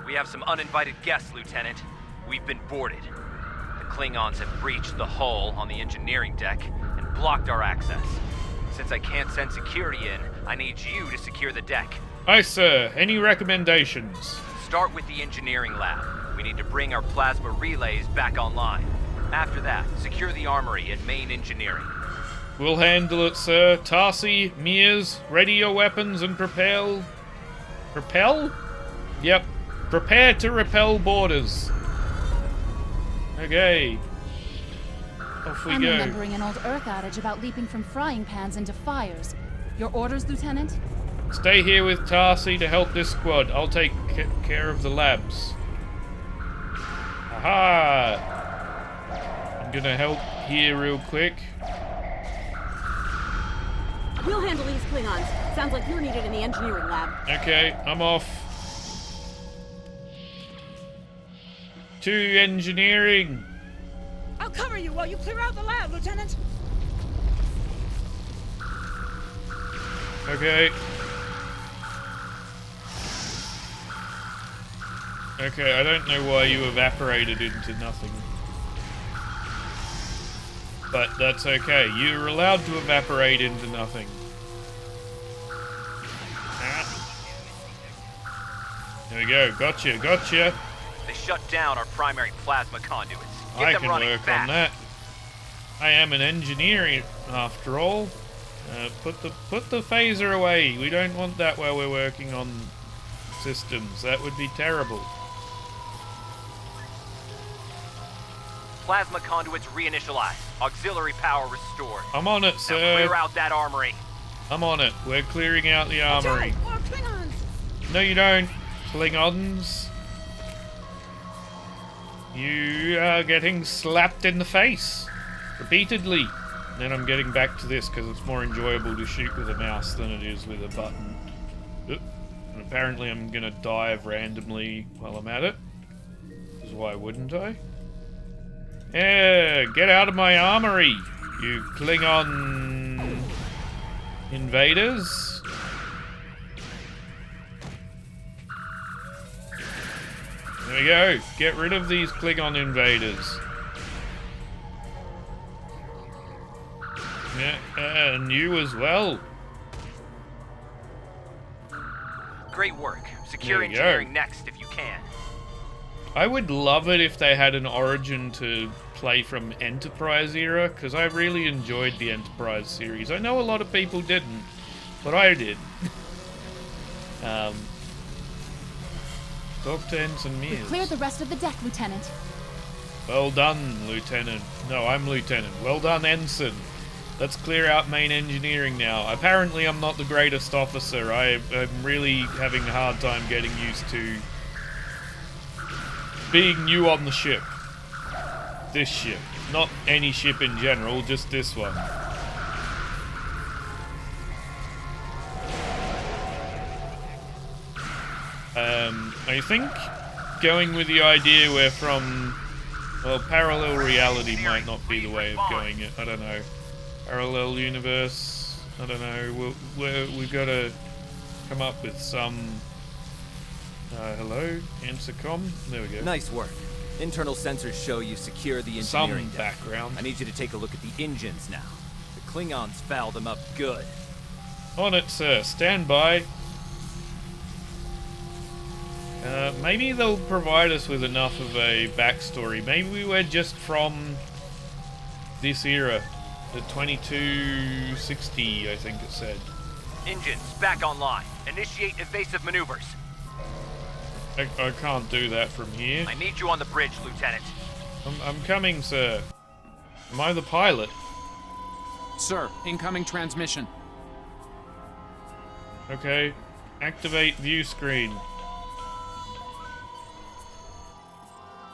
We have some uninvited guests, Lieutenant. We've been boarded. The Klingons have breached the hull on the engineering deck and blocked our access. Since I can't send security in, I need you to secure the deck. Aye, sir. Any recommendations? Start with the engineering lab. We need to bring our plasma relays back online. After that, secure the armory and main engineering. We'll handle it, sir. Tarsi, Mears, ready your weapons and propel... Propel? Yep. Prepare to repel boarders. Okay. Off we I'm go. remembering an old Earth adage about leaping from frying pans into fires. Your orders, Lieutenant? Stay here with Tarsi to help this squad. I'll take care of the labs. Aha! I'm gonna help here real quick. We'll handle these Klingons. Sounds like you're needed in the engineering lab. Okay, I'm off. To engineering. I'll cover you while you clear out the lab, Lieutenant. Okay. Okay, I don't know why you evaporated into nothing. But that's okay. You're allowed to evaporate into nothing. There we go. Gotcha, gotcha. They shut down our primary plasma conduits. Get I them can running work fast. on that. I am an engineer, after all. Put the phaser away. We don't want that while we're working on systems. That would be terrible. Plasma conduits reinitialized. Auxiliary power restored. I'm on it, Now sir. clear out that armory. I'm on it. We're clearing out the armory. More Klingons! No, you don't, Klingons. You are getting slapped in the face repeatedly. Then I'm getting back to this because it's more enjoyable to shoot with a mouse than it is with a button. Oop. And apparently I'm gonna dive randomly while I'm at it. Because why wouldn't I? Yeah, get out of my armory, you Klingon invaders. There we go. Get rid of these Klingon invaders. Yeah, and you as well. Great work. Secure There you engineering go. next if you can. I would love it if they had an origin to play from Enterprise era, because I really enjoyed the Enterprise series. I know a lot of people didn't, but I did. Talk to Ensign We've Mears. cleared the rest of the deck, Lieutenant. Well done, Lieutenant. No, I'm Lieutenant. Well done, Ensign. Let's clear out main engineering now. Apparently I'm not the greatest officer. I'm really having a hard time getting used to being new on the ship. This ship. Not any ship in general, just this one. I think going with the idea we're from... Well, parallel reality might not be the way of going it. I don't know. Parallel universe. I don't know. We've got to come up with some... hello? Answer comm? There we go. Nice work. Internal sensors show you secure the engineering Some deck. background. I need you to take a look at the engines now. The Klingons fouled them up good. On it, sir. Stand by. Maybe they'll provide us with enough of a backstory. Maybe we're just from this era. The 2260, I think it said. Engines back online. Initiate evasive maneuvers. I can't do that from here. I need you on the bridge, Lieutenant. I'm coming, sir. Am I the pilot? Sir, incoming transmission. Okay. Activate view screen.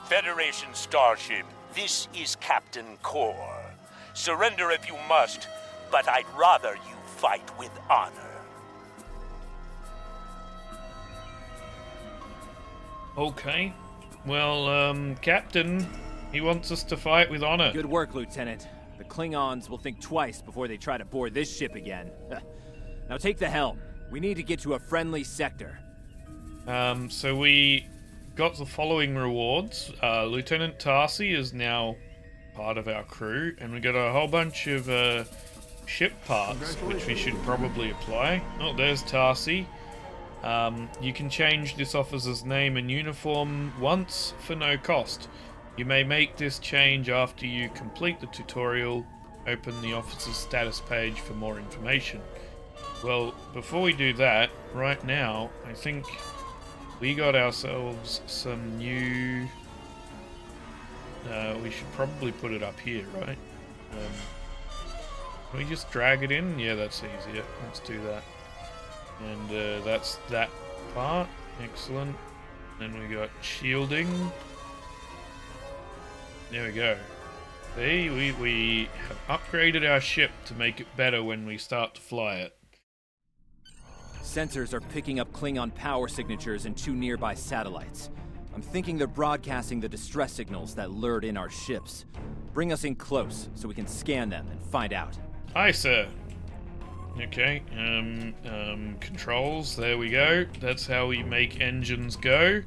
Federation starship, this is Captain Core. Surrender if you must, but I'd rather you fight with honor. Okay. Well, Captain, he wants us to fight with honor. Good work, Lieutenant. The Klingons will think twice before they try to board this ship again. Now take the helm. We need to get to a friendly sector. So we got the following rewards. Lieutenant Tarsi is now part of our crew, and we got a whole bunch of ship parts, which we should probably apply. Oh, there's Tarsi. You can change this officer's name and uniform once for no cost. You may make this change after you complete the tutorial. Open the officer's status page for more information. Well, before we do that, right now, I think we got ourselves some new... we should probably put it up here, right? Can we just drag it in? Yeah, that's easier. Let's do that. And that's that part. Excellent. Then we got shielding. There we go. See, we have upgraded our ship to make it better when we start to fly it. Sensors are picking up Klingon power signatures in 2 nearby satellites. I'm thinking they're broadcasting the distress signals that lured in our ships. Bring us in close so we can scan them and find out. Aye, sir. Okay, controls, there we go. That's how we make engines go.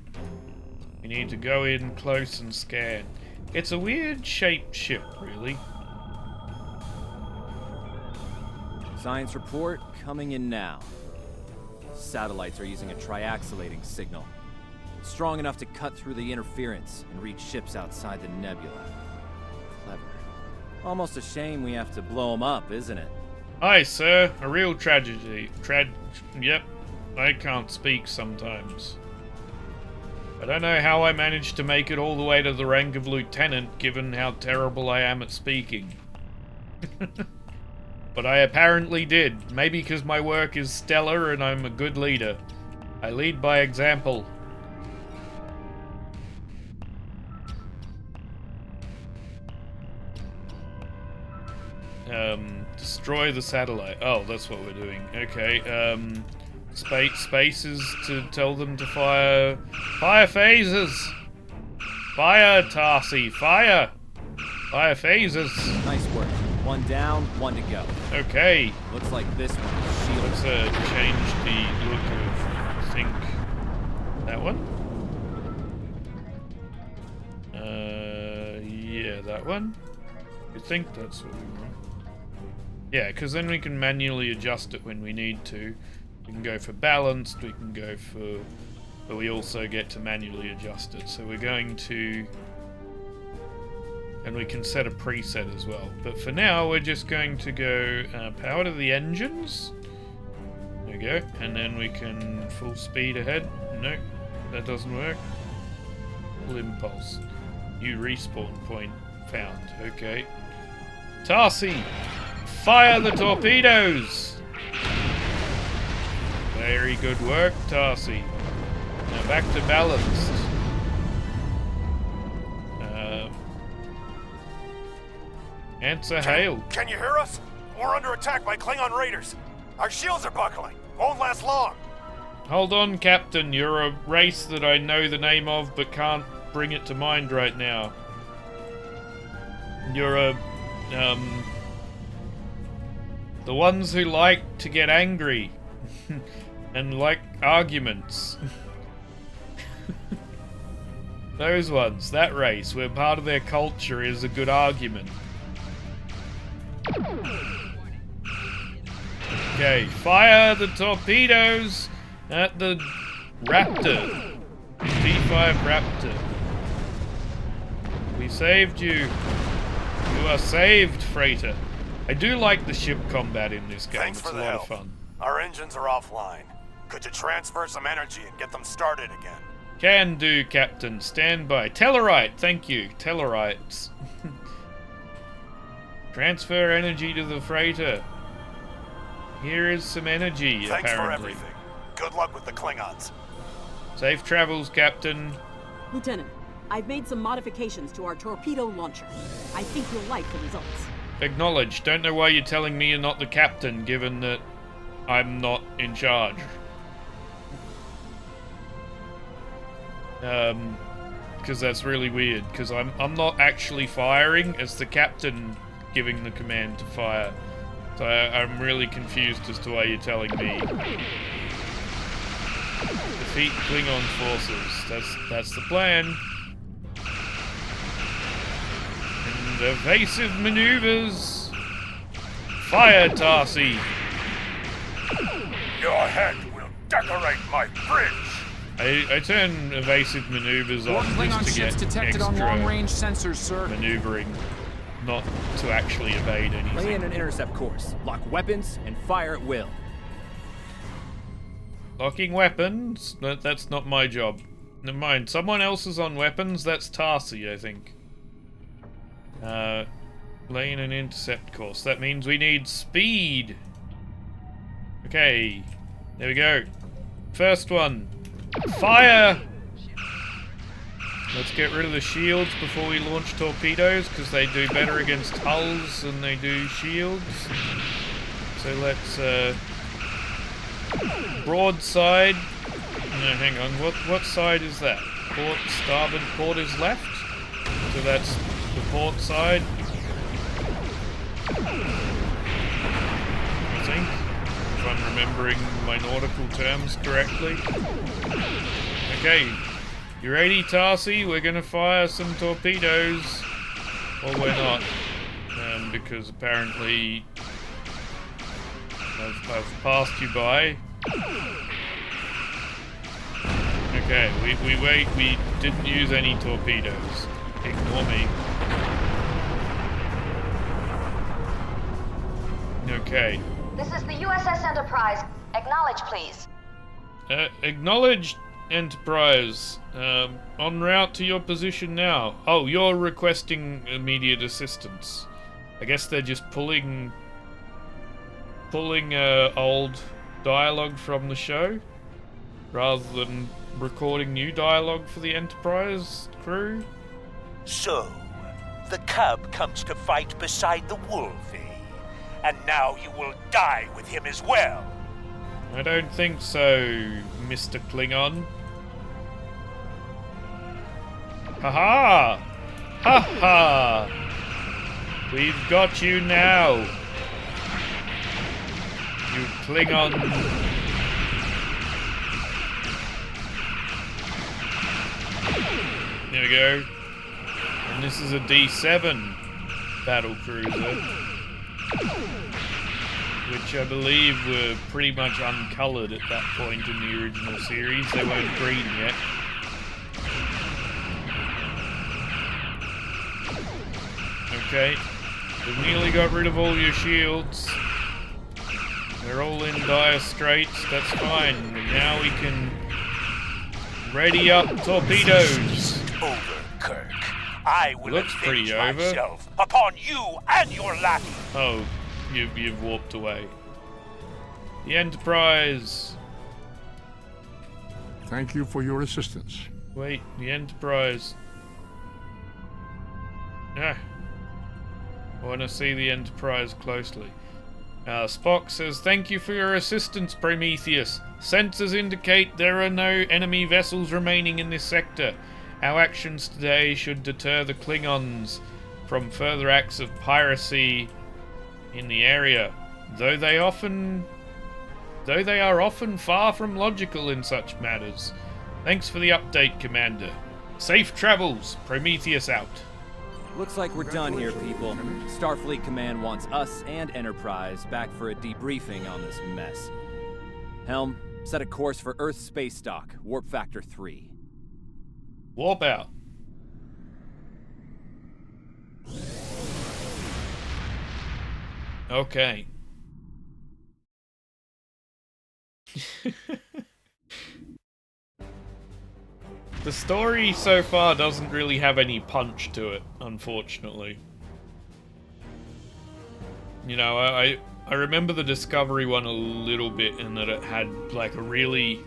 We need to go in close and scan. It's a weird shaped ship, really. Science report coming in now. Satellites are using a triaxulating signal. Strong enough to cut through the interference and reach ships outside the nebula. Clever. Almost a shame we have to blow them up, isn't it? Aye, sir. A real tragedy. Yep. I can't speak sometimes. I don't know how I managed to make it all the way to the rank of lieutenant, given how terrible I am at speaking. But I apparently did. Maybe because my work is stellar and I'm a good leader. I lead by example. Destroy the satellite. Oh, that's what we're doing. Okay, spaces to tell them to fire phasers. Fire, Tarsi, fire phasers. Nice work. 1 down, 1 to go. Okay. Looks like this one is shielded. Let's change the look of, I think, that one. Yeah, that one. I think that's what we want. Yeah, because then we can manually adjust it when we need to. We can go for balanced, we can go for... But we also get to manually adjust it. So we're going to... And we can set a preset as well. But for now, we're just going to go power to the engines. There we go. And then we can full speed ahead. Nope, that doesn't work. Full impulse. New respawn point found. Okay. Tarsi! Fire the torpedoes! Very good work, Tarsi. Now back to balanced. Answer hail. Can you hear us? We're under attack by Klingon raiders. Our shields are buckling. Won't last long. Hold on, Captain. You're a race that I know the name of but can't bring it to mind right now. You're a... the ones who like to get angry. And like arguments. Those ones, that race, where part of their culture is a good argument. Okay, fire the torpedoes at the Raptor. T5 Raptor. We saved you. You are saved, freighter. I do like the ship combat in this game. Thanks it's for a the lot help. of fun. Our engines are offline. Could you transfer some energy and get them started again? Can do, Captain. Stand by. Tellarite, thank you. Tellarites. Transfer energy to the freighter. Here is some energy, Thanks apparently. for everything. Good luck with the Klingons. Safe travels, Captain. Lieutenant, I've made some modifications to our torpedo launcher. I think you'll like the results. Acknowledged. Don't know why you're telling me you're not the captain, given that I'm not in charge. Because that's really weird, because I'm not actually firing, it's the captain giving the command to fire. So I'm really confused as to why you're telling me. Defeat Klingon forces. That's the plan. And evasive maneuvers. Fire, Tarsi. Your head will decorate my bridge. I turn evasive maneuvers on just to get detected extra on long-range sensors, sir. maneuvering, not to actually evade anything. Lay in an intercept course, lock weapons, and fire at will. Locking weapons? That's not my job. Never mind, someone else is on weapons. That's Tarsi, I think. Lay in an intercept course. That means we need speed. Okay, there we go. First one. Fire! Let's get rid of the shields before we launch torpedoes, because they do better against hulls than they do shields. So let's, broadside. No, hang on. What side is that? Port, starboard port is left. So that's the port side. I think. If I'm remembering my nautical terms correctly. Okay. You ready, Tarsi? We're gonna fire some torpedoes. Or we're not. Because apparently I've passed you by. Okay, we wait. We didn't use any torpedoes. Ignore me. Okay. This is the USS Enterprise. Acknowledge, please. Acknowledged, Enterprise. En route to your position now. Oh, you're requesting immediate assistance. I guess they're just pulling old dialogue from the show rather than recording new dialogue for the Enterprise crew. So, the cub comes to fight beside the wolf, eh? And now you will die with him as well. I don't think so, Mr. Klingon. Haha! Ha-ha! We've got you now. You Klingon. There we go. And this is a D7 battle cruiser, which I believe were pretty much uncolored at that point in the original series. They weren't green yet. Okay, we've nearly got rid of all your shields. They're all in dire straits, that's fine. And now we can ready up torpedoes. Over, Kirk. I will Looks pretty over. myself upon you and your lackey. Oh, you've warped away. The Enterprise. Thank you for your assistance. Wait, the Enterprise. Ah. I want to see the Enterprise closely. Spock says, thank you for your assistance, Prometheus. Sensors indicate there are no enemy vessels remaining in this sector. Our actions today should deter the Klingons from further acts of piracy in the area, though they are often far from logical in such matters. Thanks for the update, Commander. Safe travels. Prometheus out. Looks like we're done here, people. Starfleet Command wants us and Enterprise back for a debriefing on this mess. Helm, set a course for Earth space dock, warp factor 3. Warp out. Okay. The story so far doesn't really have any punch to it, unfortunately. You know, I remember the Discovery one a little bit in that it had like a really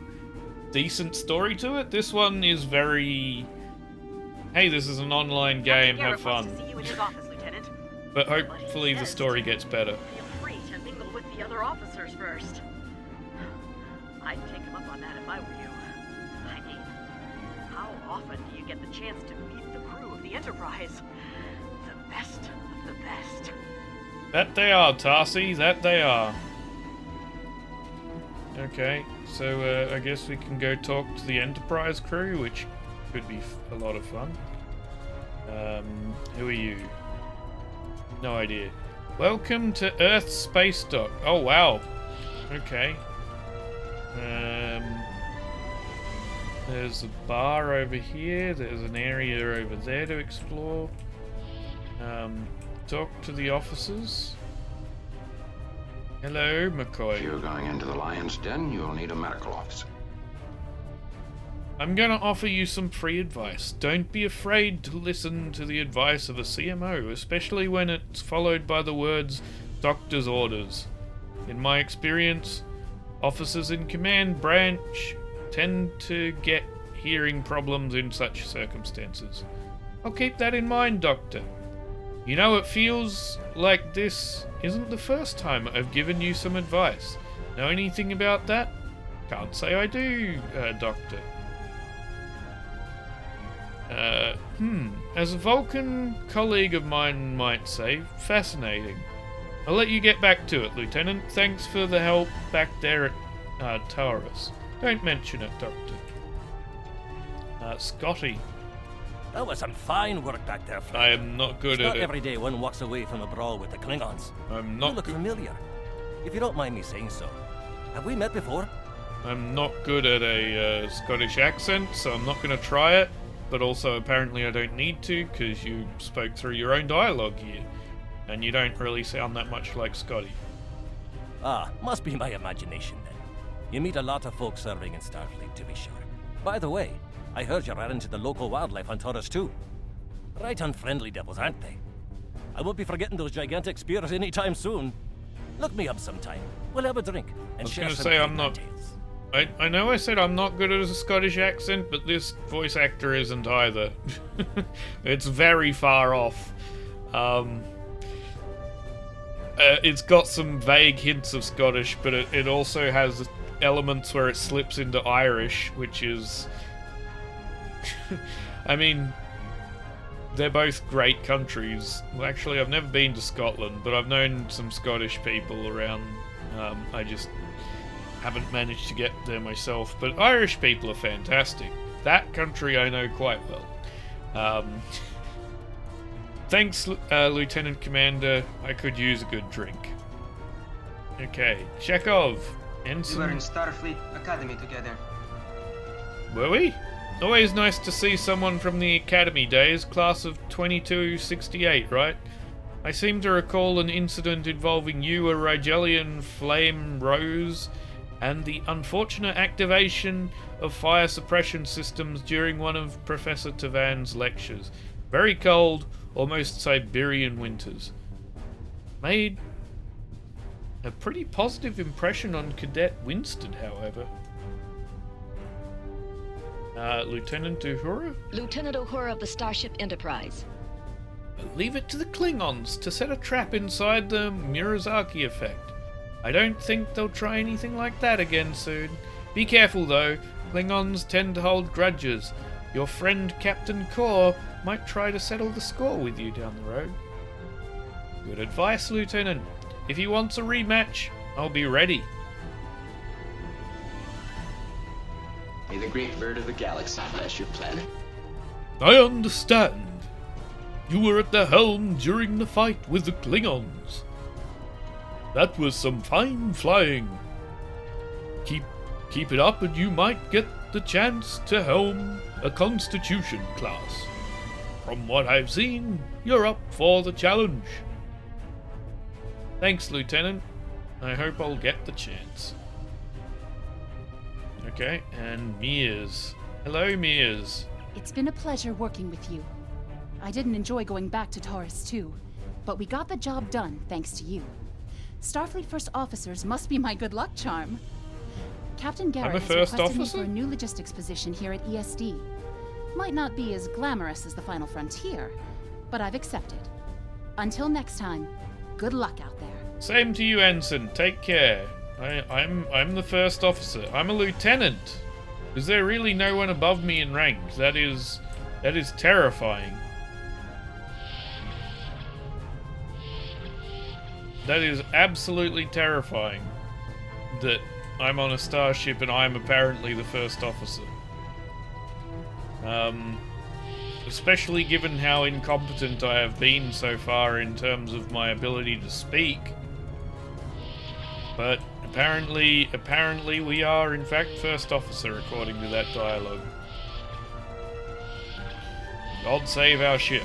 decent story to it. This one is very, hey, this is an online game, have fun. But hopefully the story gets better. Feel free to mingle with the other officers first. I'd take him up on that if I were you. I mean, how often do you get the chance to meet the crew of the Enterprise? The best of the best. That they are, Tarsi, that they are. Okay, so I guess we can go talk to the Enterprise crew, which could be a lot of fun. Who are you? No idea. Welcome to Earth Space Dock. Oh, wow. Okay. There's a bar over here. There's an area over there to explore. Talk to the officers. Hello, McCoy. If you're going into the lion's den, you'll need a medical officer. I'm gonna offer you some free advice. Don't be afraid to listen to the advice of a CMO, especially when it's followed by the words doctor's orders. In my experience, officers in command branch tend to get hearing problems in such circumstances. I'll keep that in mind, Doctor. You know, it feels like this isn't the first time I've given you some advice. Know anything about that? Can't say I do, Doctor. As a Vulcan colleague of mine might say, fascinating. I'll let you get back to it, Lieutenant. Thanks for the help back there at TOS. Don't mention it, Doctor. Scotty. That was some fine work back there, Fred. I am not good it's at not it. Every day one walks away from a brawl with the Klingons. I'm not. You look familiar. If you don't mind me saying so, have we met before? I'm not good at a Scottish accent, so I'm not going to try it. But also, apparently, I don't need to because you spoke through your own dialogue here, and you don't really sound that much like Scotty. Ah, must be my imagination then. You meet a lot of folks serving in Starfleet, to be sure. By the way, I heard you ran into the local wildlife on Taurus too. Right unfriendly devils, aren't they? I won't be forgetting those gigantic spears anytime soon. Look me up sometime. We'll have a drink and share some say I'm not. tales. I know I said I'm not good at a Scottish accent, but this voice actor isn't either. It's very far off. It's got some vague hints of Scottish, but it also has elements where it slips into Irish, which is... I mean, they're both great countries. Well, actually, I've never been to Scotland, but I've known some Scottish people around. I just haven't managed to get there myself. But Irish people are fantastic. That country I know quite well. Thanks, Lieutenant Commander. I could use a good drink. Okay, Chekhov. Ensign. We were in Starfleet Academy together. Were we? Always nice to see someone from the Academy days, class of 2268, right? I seem to recall an incident involving you, a Rigelian Flame Rose, and the unfortunate activation of fire suppression systems during one of Professor Tavan's lectures. Very cold, almost Siberian winters. Made a pretty positive impression on Cadet Winston, however. Lieutenant Uhura? Lieutenant Uhura of the Starship Enterprise. Leave it to the Klingons to set a trap inside the Murasaki effect. I don't think they'll try anything like that again soon. Be careful though, Klingons tend to hold grudges. Your friend Captain Kor might try to settle the score with you down the road. Good advice, Lieutenant. If he wants a rematch, I'll be ready. May the great bird of the galaxy bless your planet. I understand. You were at the helm during the fight with the Klingons. That was some fine flying. Keep it up and you might get the chance to helm a Constitution class. From what I've seen, you're up for the challenge. Thanks, Lieutenant. I hope I'll get the chance. Okay, and Mears. Hello, Mears. It's been a pleasure working with you. I didn't enjoy going back to Taurus too, but we got the job done thanks to you. Starfleet First Officers must be my good luck charm. Captain Garrett has first requested me officer? for a new logistics position here at ESD. Might not be as glamorous as the Final Frontier, but I've accepted. Until next time, good luck out there. Same to you, Ensign. Take care. I'm the first officer. I'm a lieutenant. Is there really no one above me in rank? That is terrifying. That is absolutely terrifying. That I'm on a starship and I'm apparently the first officer. Especially given how incompetent I have been so far in terms of my ability to speak. But apparently we are in fact first officer according to that dialogue. God save our ship.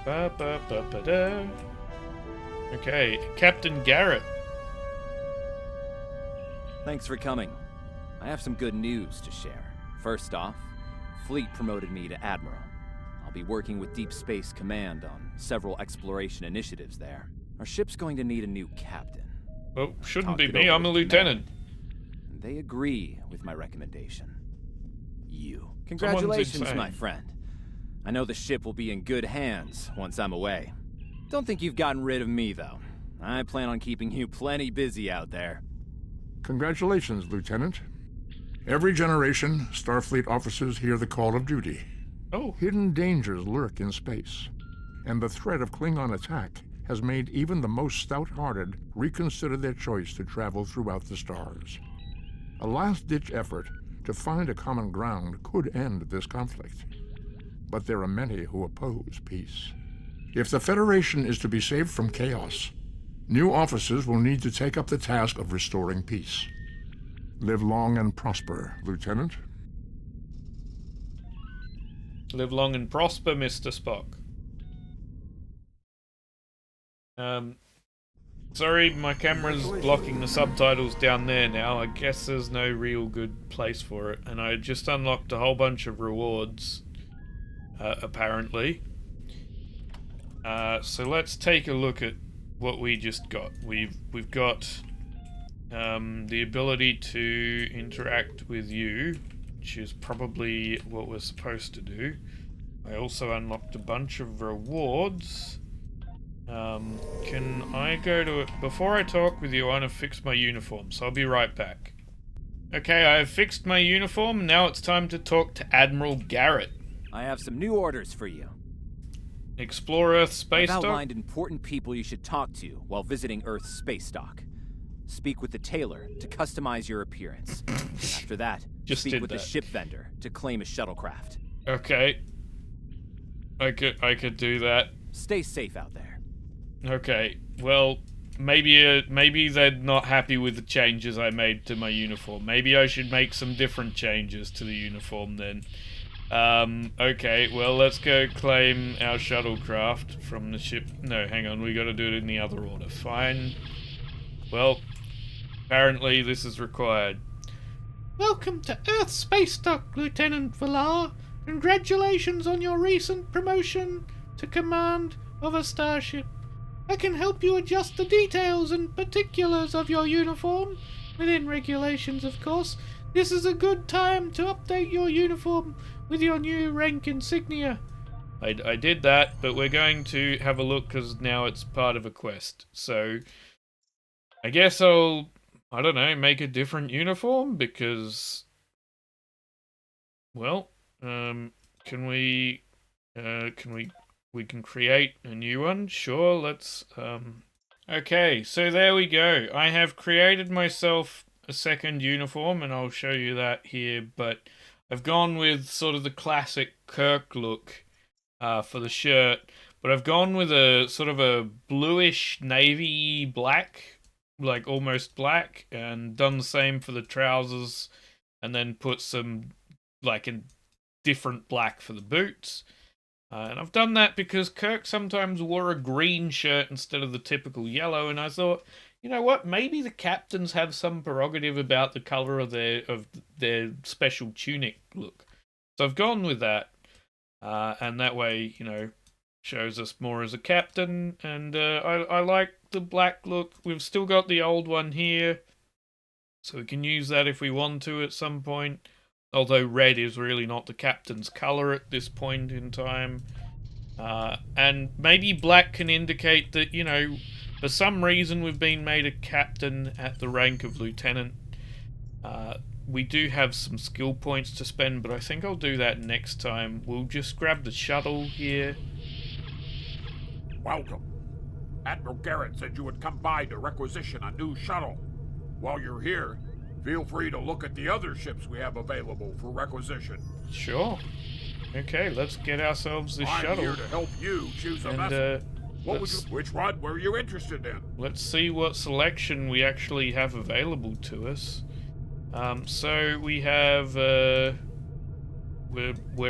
Ba-ba-ba-ba-da. Okay, Captain Garrett. Thanks for coming. I have some good news to share. First off, Fleet promoted me to Admiral. I'll be working with Deep Space Command on several exploration initiatives there. Our ship's going to need a new captain. Well, shouldn't be me, I'm a lieutenant. They agree with my recommendation. You. Congratulations, my friend. I know the ship will be in good hands once I'm away. Don't think you've gotten rid of me, though. I plan on keeping you plenty busy out there. Congratulations, Lieutenant. Every generation, Starfleet officers hear the call of duty. Oh. Hidden dangers lurk in space, and the threat of Klingon attack has made even the most stout-hearted reconsider their choice to travel throughout the stars. A last-ditch effort to find a common ground could end this conflict, but there are many who oppose peace. If the Federation is to be saved from chaos, new officers will need to take up the task of restoring peace. Live long and prosper, Lieutenant. Live long and prosper, Mr. Spock. Sorry, my camera's blocking the subtitles down there now. I guess there's no real good place for it. And I just unlocked a whole bunch of rewards, apparently. So let's take a look at what we just got. We've got the ability to interact with you, which is probably what we're supposed to do. I also unlocked a bunch of rewards. Can I go to it? Before I talk with you, I want to fix my uniform, so I'll be right back. Okay, I've fixed my uniform, now it's time to talk to Admiral Garrett. I have some new orders for you. Explore Earth space dock? I've outlined important people you should talk to while visiting Earth's space dock. Speak with the tailor to customize your appearance. After that, speak with the ship vendor to claim a shuttlecraft. Okay. I could do that. Stay safe out there. Okay. Well, maybe they're not happy with the changes I made to my uniform. Maybe I should make some different changes to the uniform then. Okay, well, let's go claim our shuttlecraft from the ship. No, hang on, we gotta do it in the other order. Fine. Well, apparently this is required. Welcome to Earth Space Dock, Lieutenant Villar. Congratulations on your recent promotion to command of a starship. I can help you adjust the details and particulars of your uniform, within regulations, of course. This is a good time to update your uniform with your new rank insignia. I did that, but we're going to have a look because now it's part of a quest. So I guess I'll, I don't know, make a different uniform because, well, can we can create a new one? Sure, let's, okay, so there we go. I have created myself a second uniform, and I'll show you that here, but I've gone with sort of the classic Kirk look for the shirt, but I've gone with a sort of a bluish navy black, like almost black, and done the same for the trousers, and then put some like a different black for the boots. And I've done that because Kirk sometimes wore a green shirt instead of the typical yellow, and I thought, you know what, maybe the captains have some prerogative about the colour of their special tunic look. So I've gone with that, and that way, you know, shows us more as a captain, and I like the black look. We've still got the old one here, so we can use that if we want to at some point, although red is really not the captain's colour at this point in time. And maybe black can indicate that, you know, for some reason we've been made a captain at the rank of lieutenant. We do have some skill points to spend, but I think I'll do that next time. We'll just grab the shuttle here. Welcome. Admiral Garrett said you would come by to requisition a new shuttle. While you're here, feel free to look at the other ships we have available for requisition. Sure. Okay, let's get ourselves this shuttle. I'm here to help you choose a vessel. Which one were you interested in? Let's see what selection we actually have available to us. So we have, we're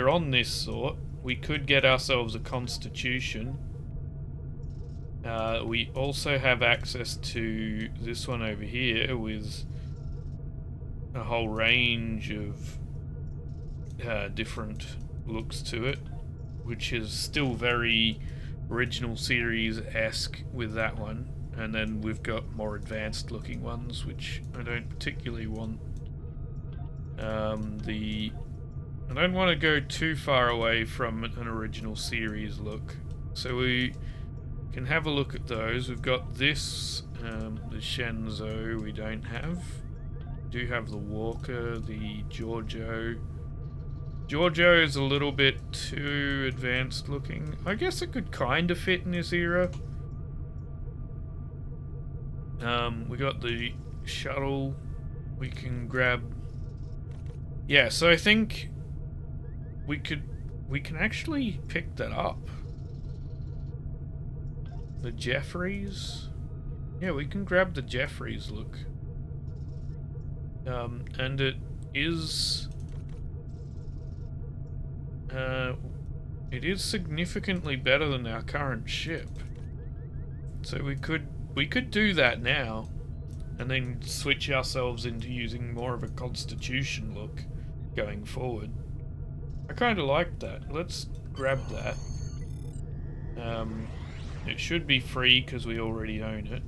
on this sort. We could get ourselves a Constitution. We also have access to this one over here with a whole range of different looks to it, which is still very original series-esque with that one. And then we've got more advanced looking ones, which I don't particularly want. I don't want to go too far away from an original series look, so we can have a look at those. We've got this, the Shenzhou we don't have. We do have the Walker, the Giorgio. Giorgio is a little bit too advanced looking. I guess it could kind of fit in this era. We got the shuttle we can grab. Yeah, so I think we can actually pick that up. The Jeffries. Yeah, we can grab the Jeffries look. And it is significantly better than our current ship. So we could do that now, and then switch ourselves into using more of a Constitution look going forward. I kind of like that. Let's grab that. It should be free because we already own it.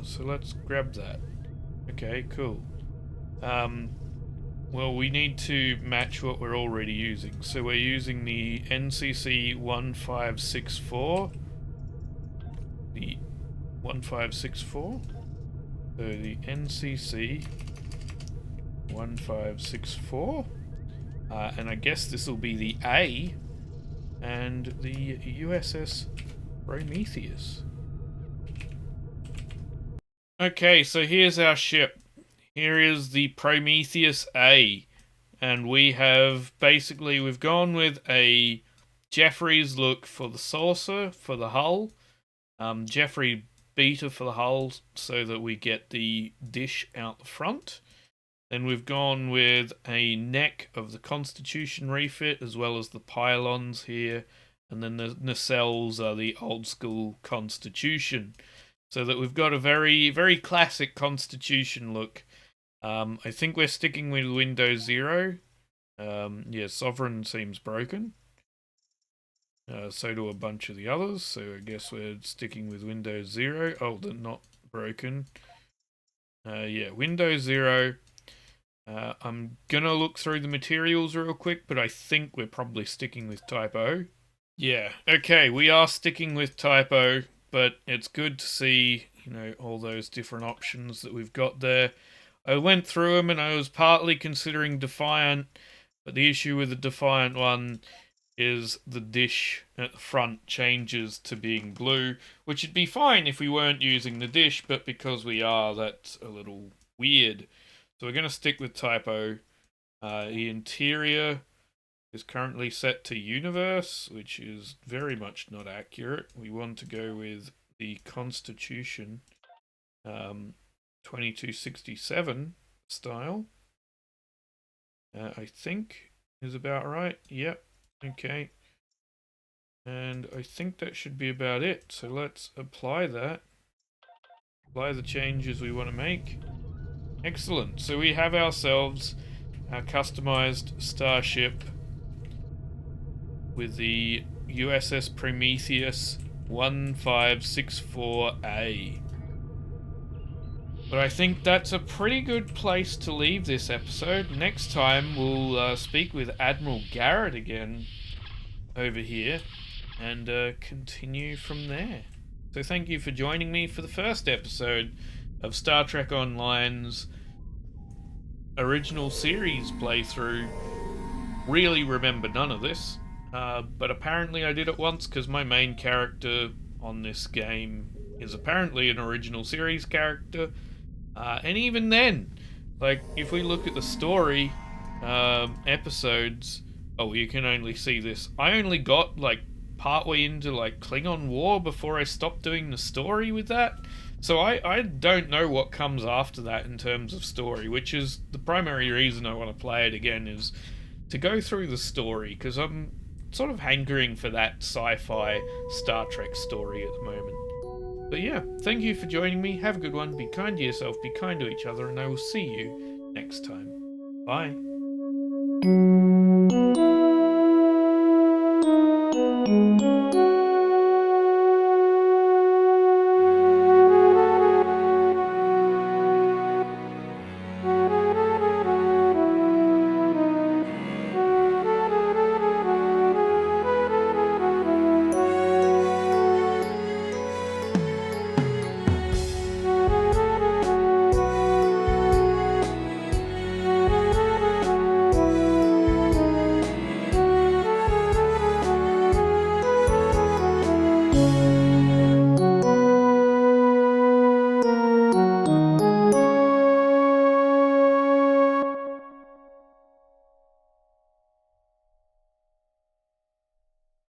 So let's grab that. Okay, cool. Well, we need to match what we're already using. So we're using the NCC 1564. The 1564. So the NCC 1564. And I guess this will be the A. And the USS Prometheus. Okay, so here's our ship. Here is the Prometheus A. And we have, basically, we've gone with a Jeffries look for the saucer, for the hull. Jeffrey Beta for the hull, so that we get the dish out the front. Then we've gone with a neck of the Constitution refit, as well as the pylons here. And then the nacelles are the old school Constitution. So that we've got a very, very classic Constitution look. I think we're sticking with Windows 0. Yeah, Sovereign seems broken. So do a bunch of the others. So I guess we're sticking with Windows 0. Oh, they're not broken. Yeah, Windows 0. I'm gonna look through the materials real quick, but I think we're probably sticking with Type O. Yeah, okay, we are sticking with Type O, but it's good to see, you know, all those different options that we've got there. I went through them and I was partly considering Defiant, but the issue with the Defiant one is the dish at the front changes to being blue, which would be fine if we weren't using the dish, but because we are, that's a little weird. So we're going to stick with Type O. The interior is currently set to Universe, which is very much not accurate. We want to go with the Constitution 2267 style. I think is about right. Yep. Okay. And I think that should be about it. So let's apply that. Apply the changes we want to make. Excellent. So we have ourselves our customized starship. with the USS Prometheus 1564A. But I think that's a pretty good place to leave this episode. Next time we'll speak with Admiral Garrett again over here and continue from there. So thank you for joining me for the first episode of Star Trek Online's original series playthrough. Really remember none of this, but apparently I did it once because my main character on this game is apparently an original series character. And even then, like, if we look at the story episodes, oh, you can only see this. I only got, like, partway into, like, Klingon War before I stopped doing the story with that. So I don't know what comes after that in terms of story, which is the primary reason I want to play it again, is to go through the story, because I'm sort of hankering for that sci-fi Star Trek story at the moment. But yeah, thank you for joining me. Have a good one. Be kind to yourself, be kind to each other, and I will see you next time. Bye.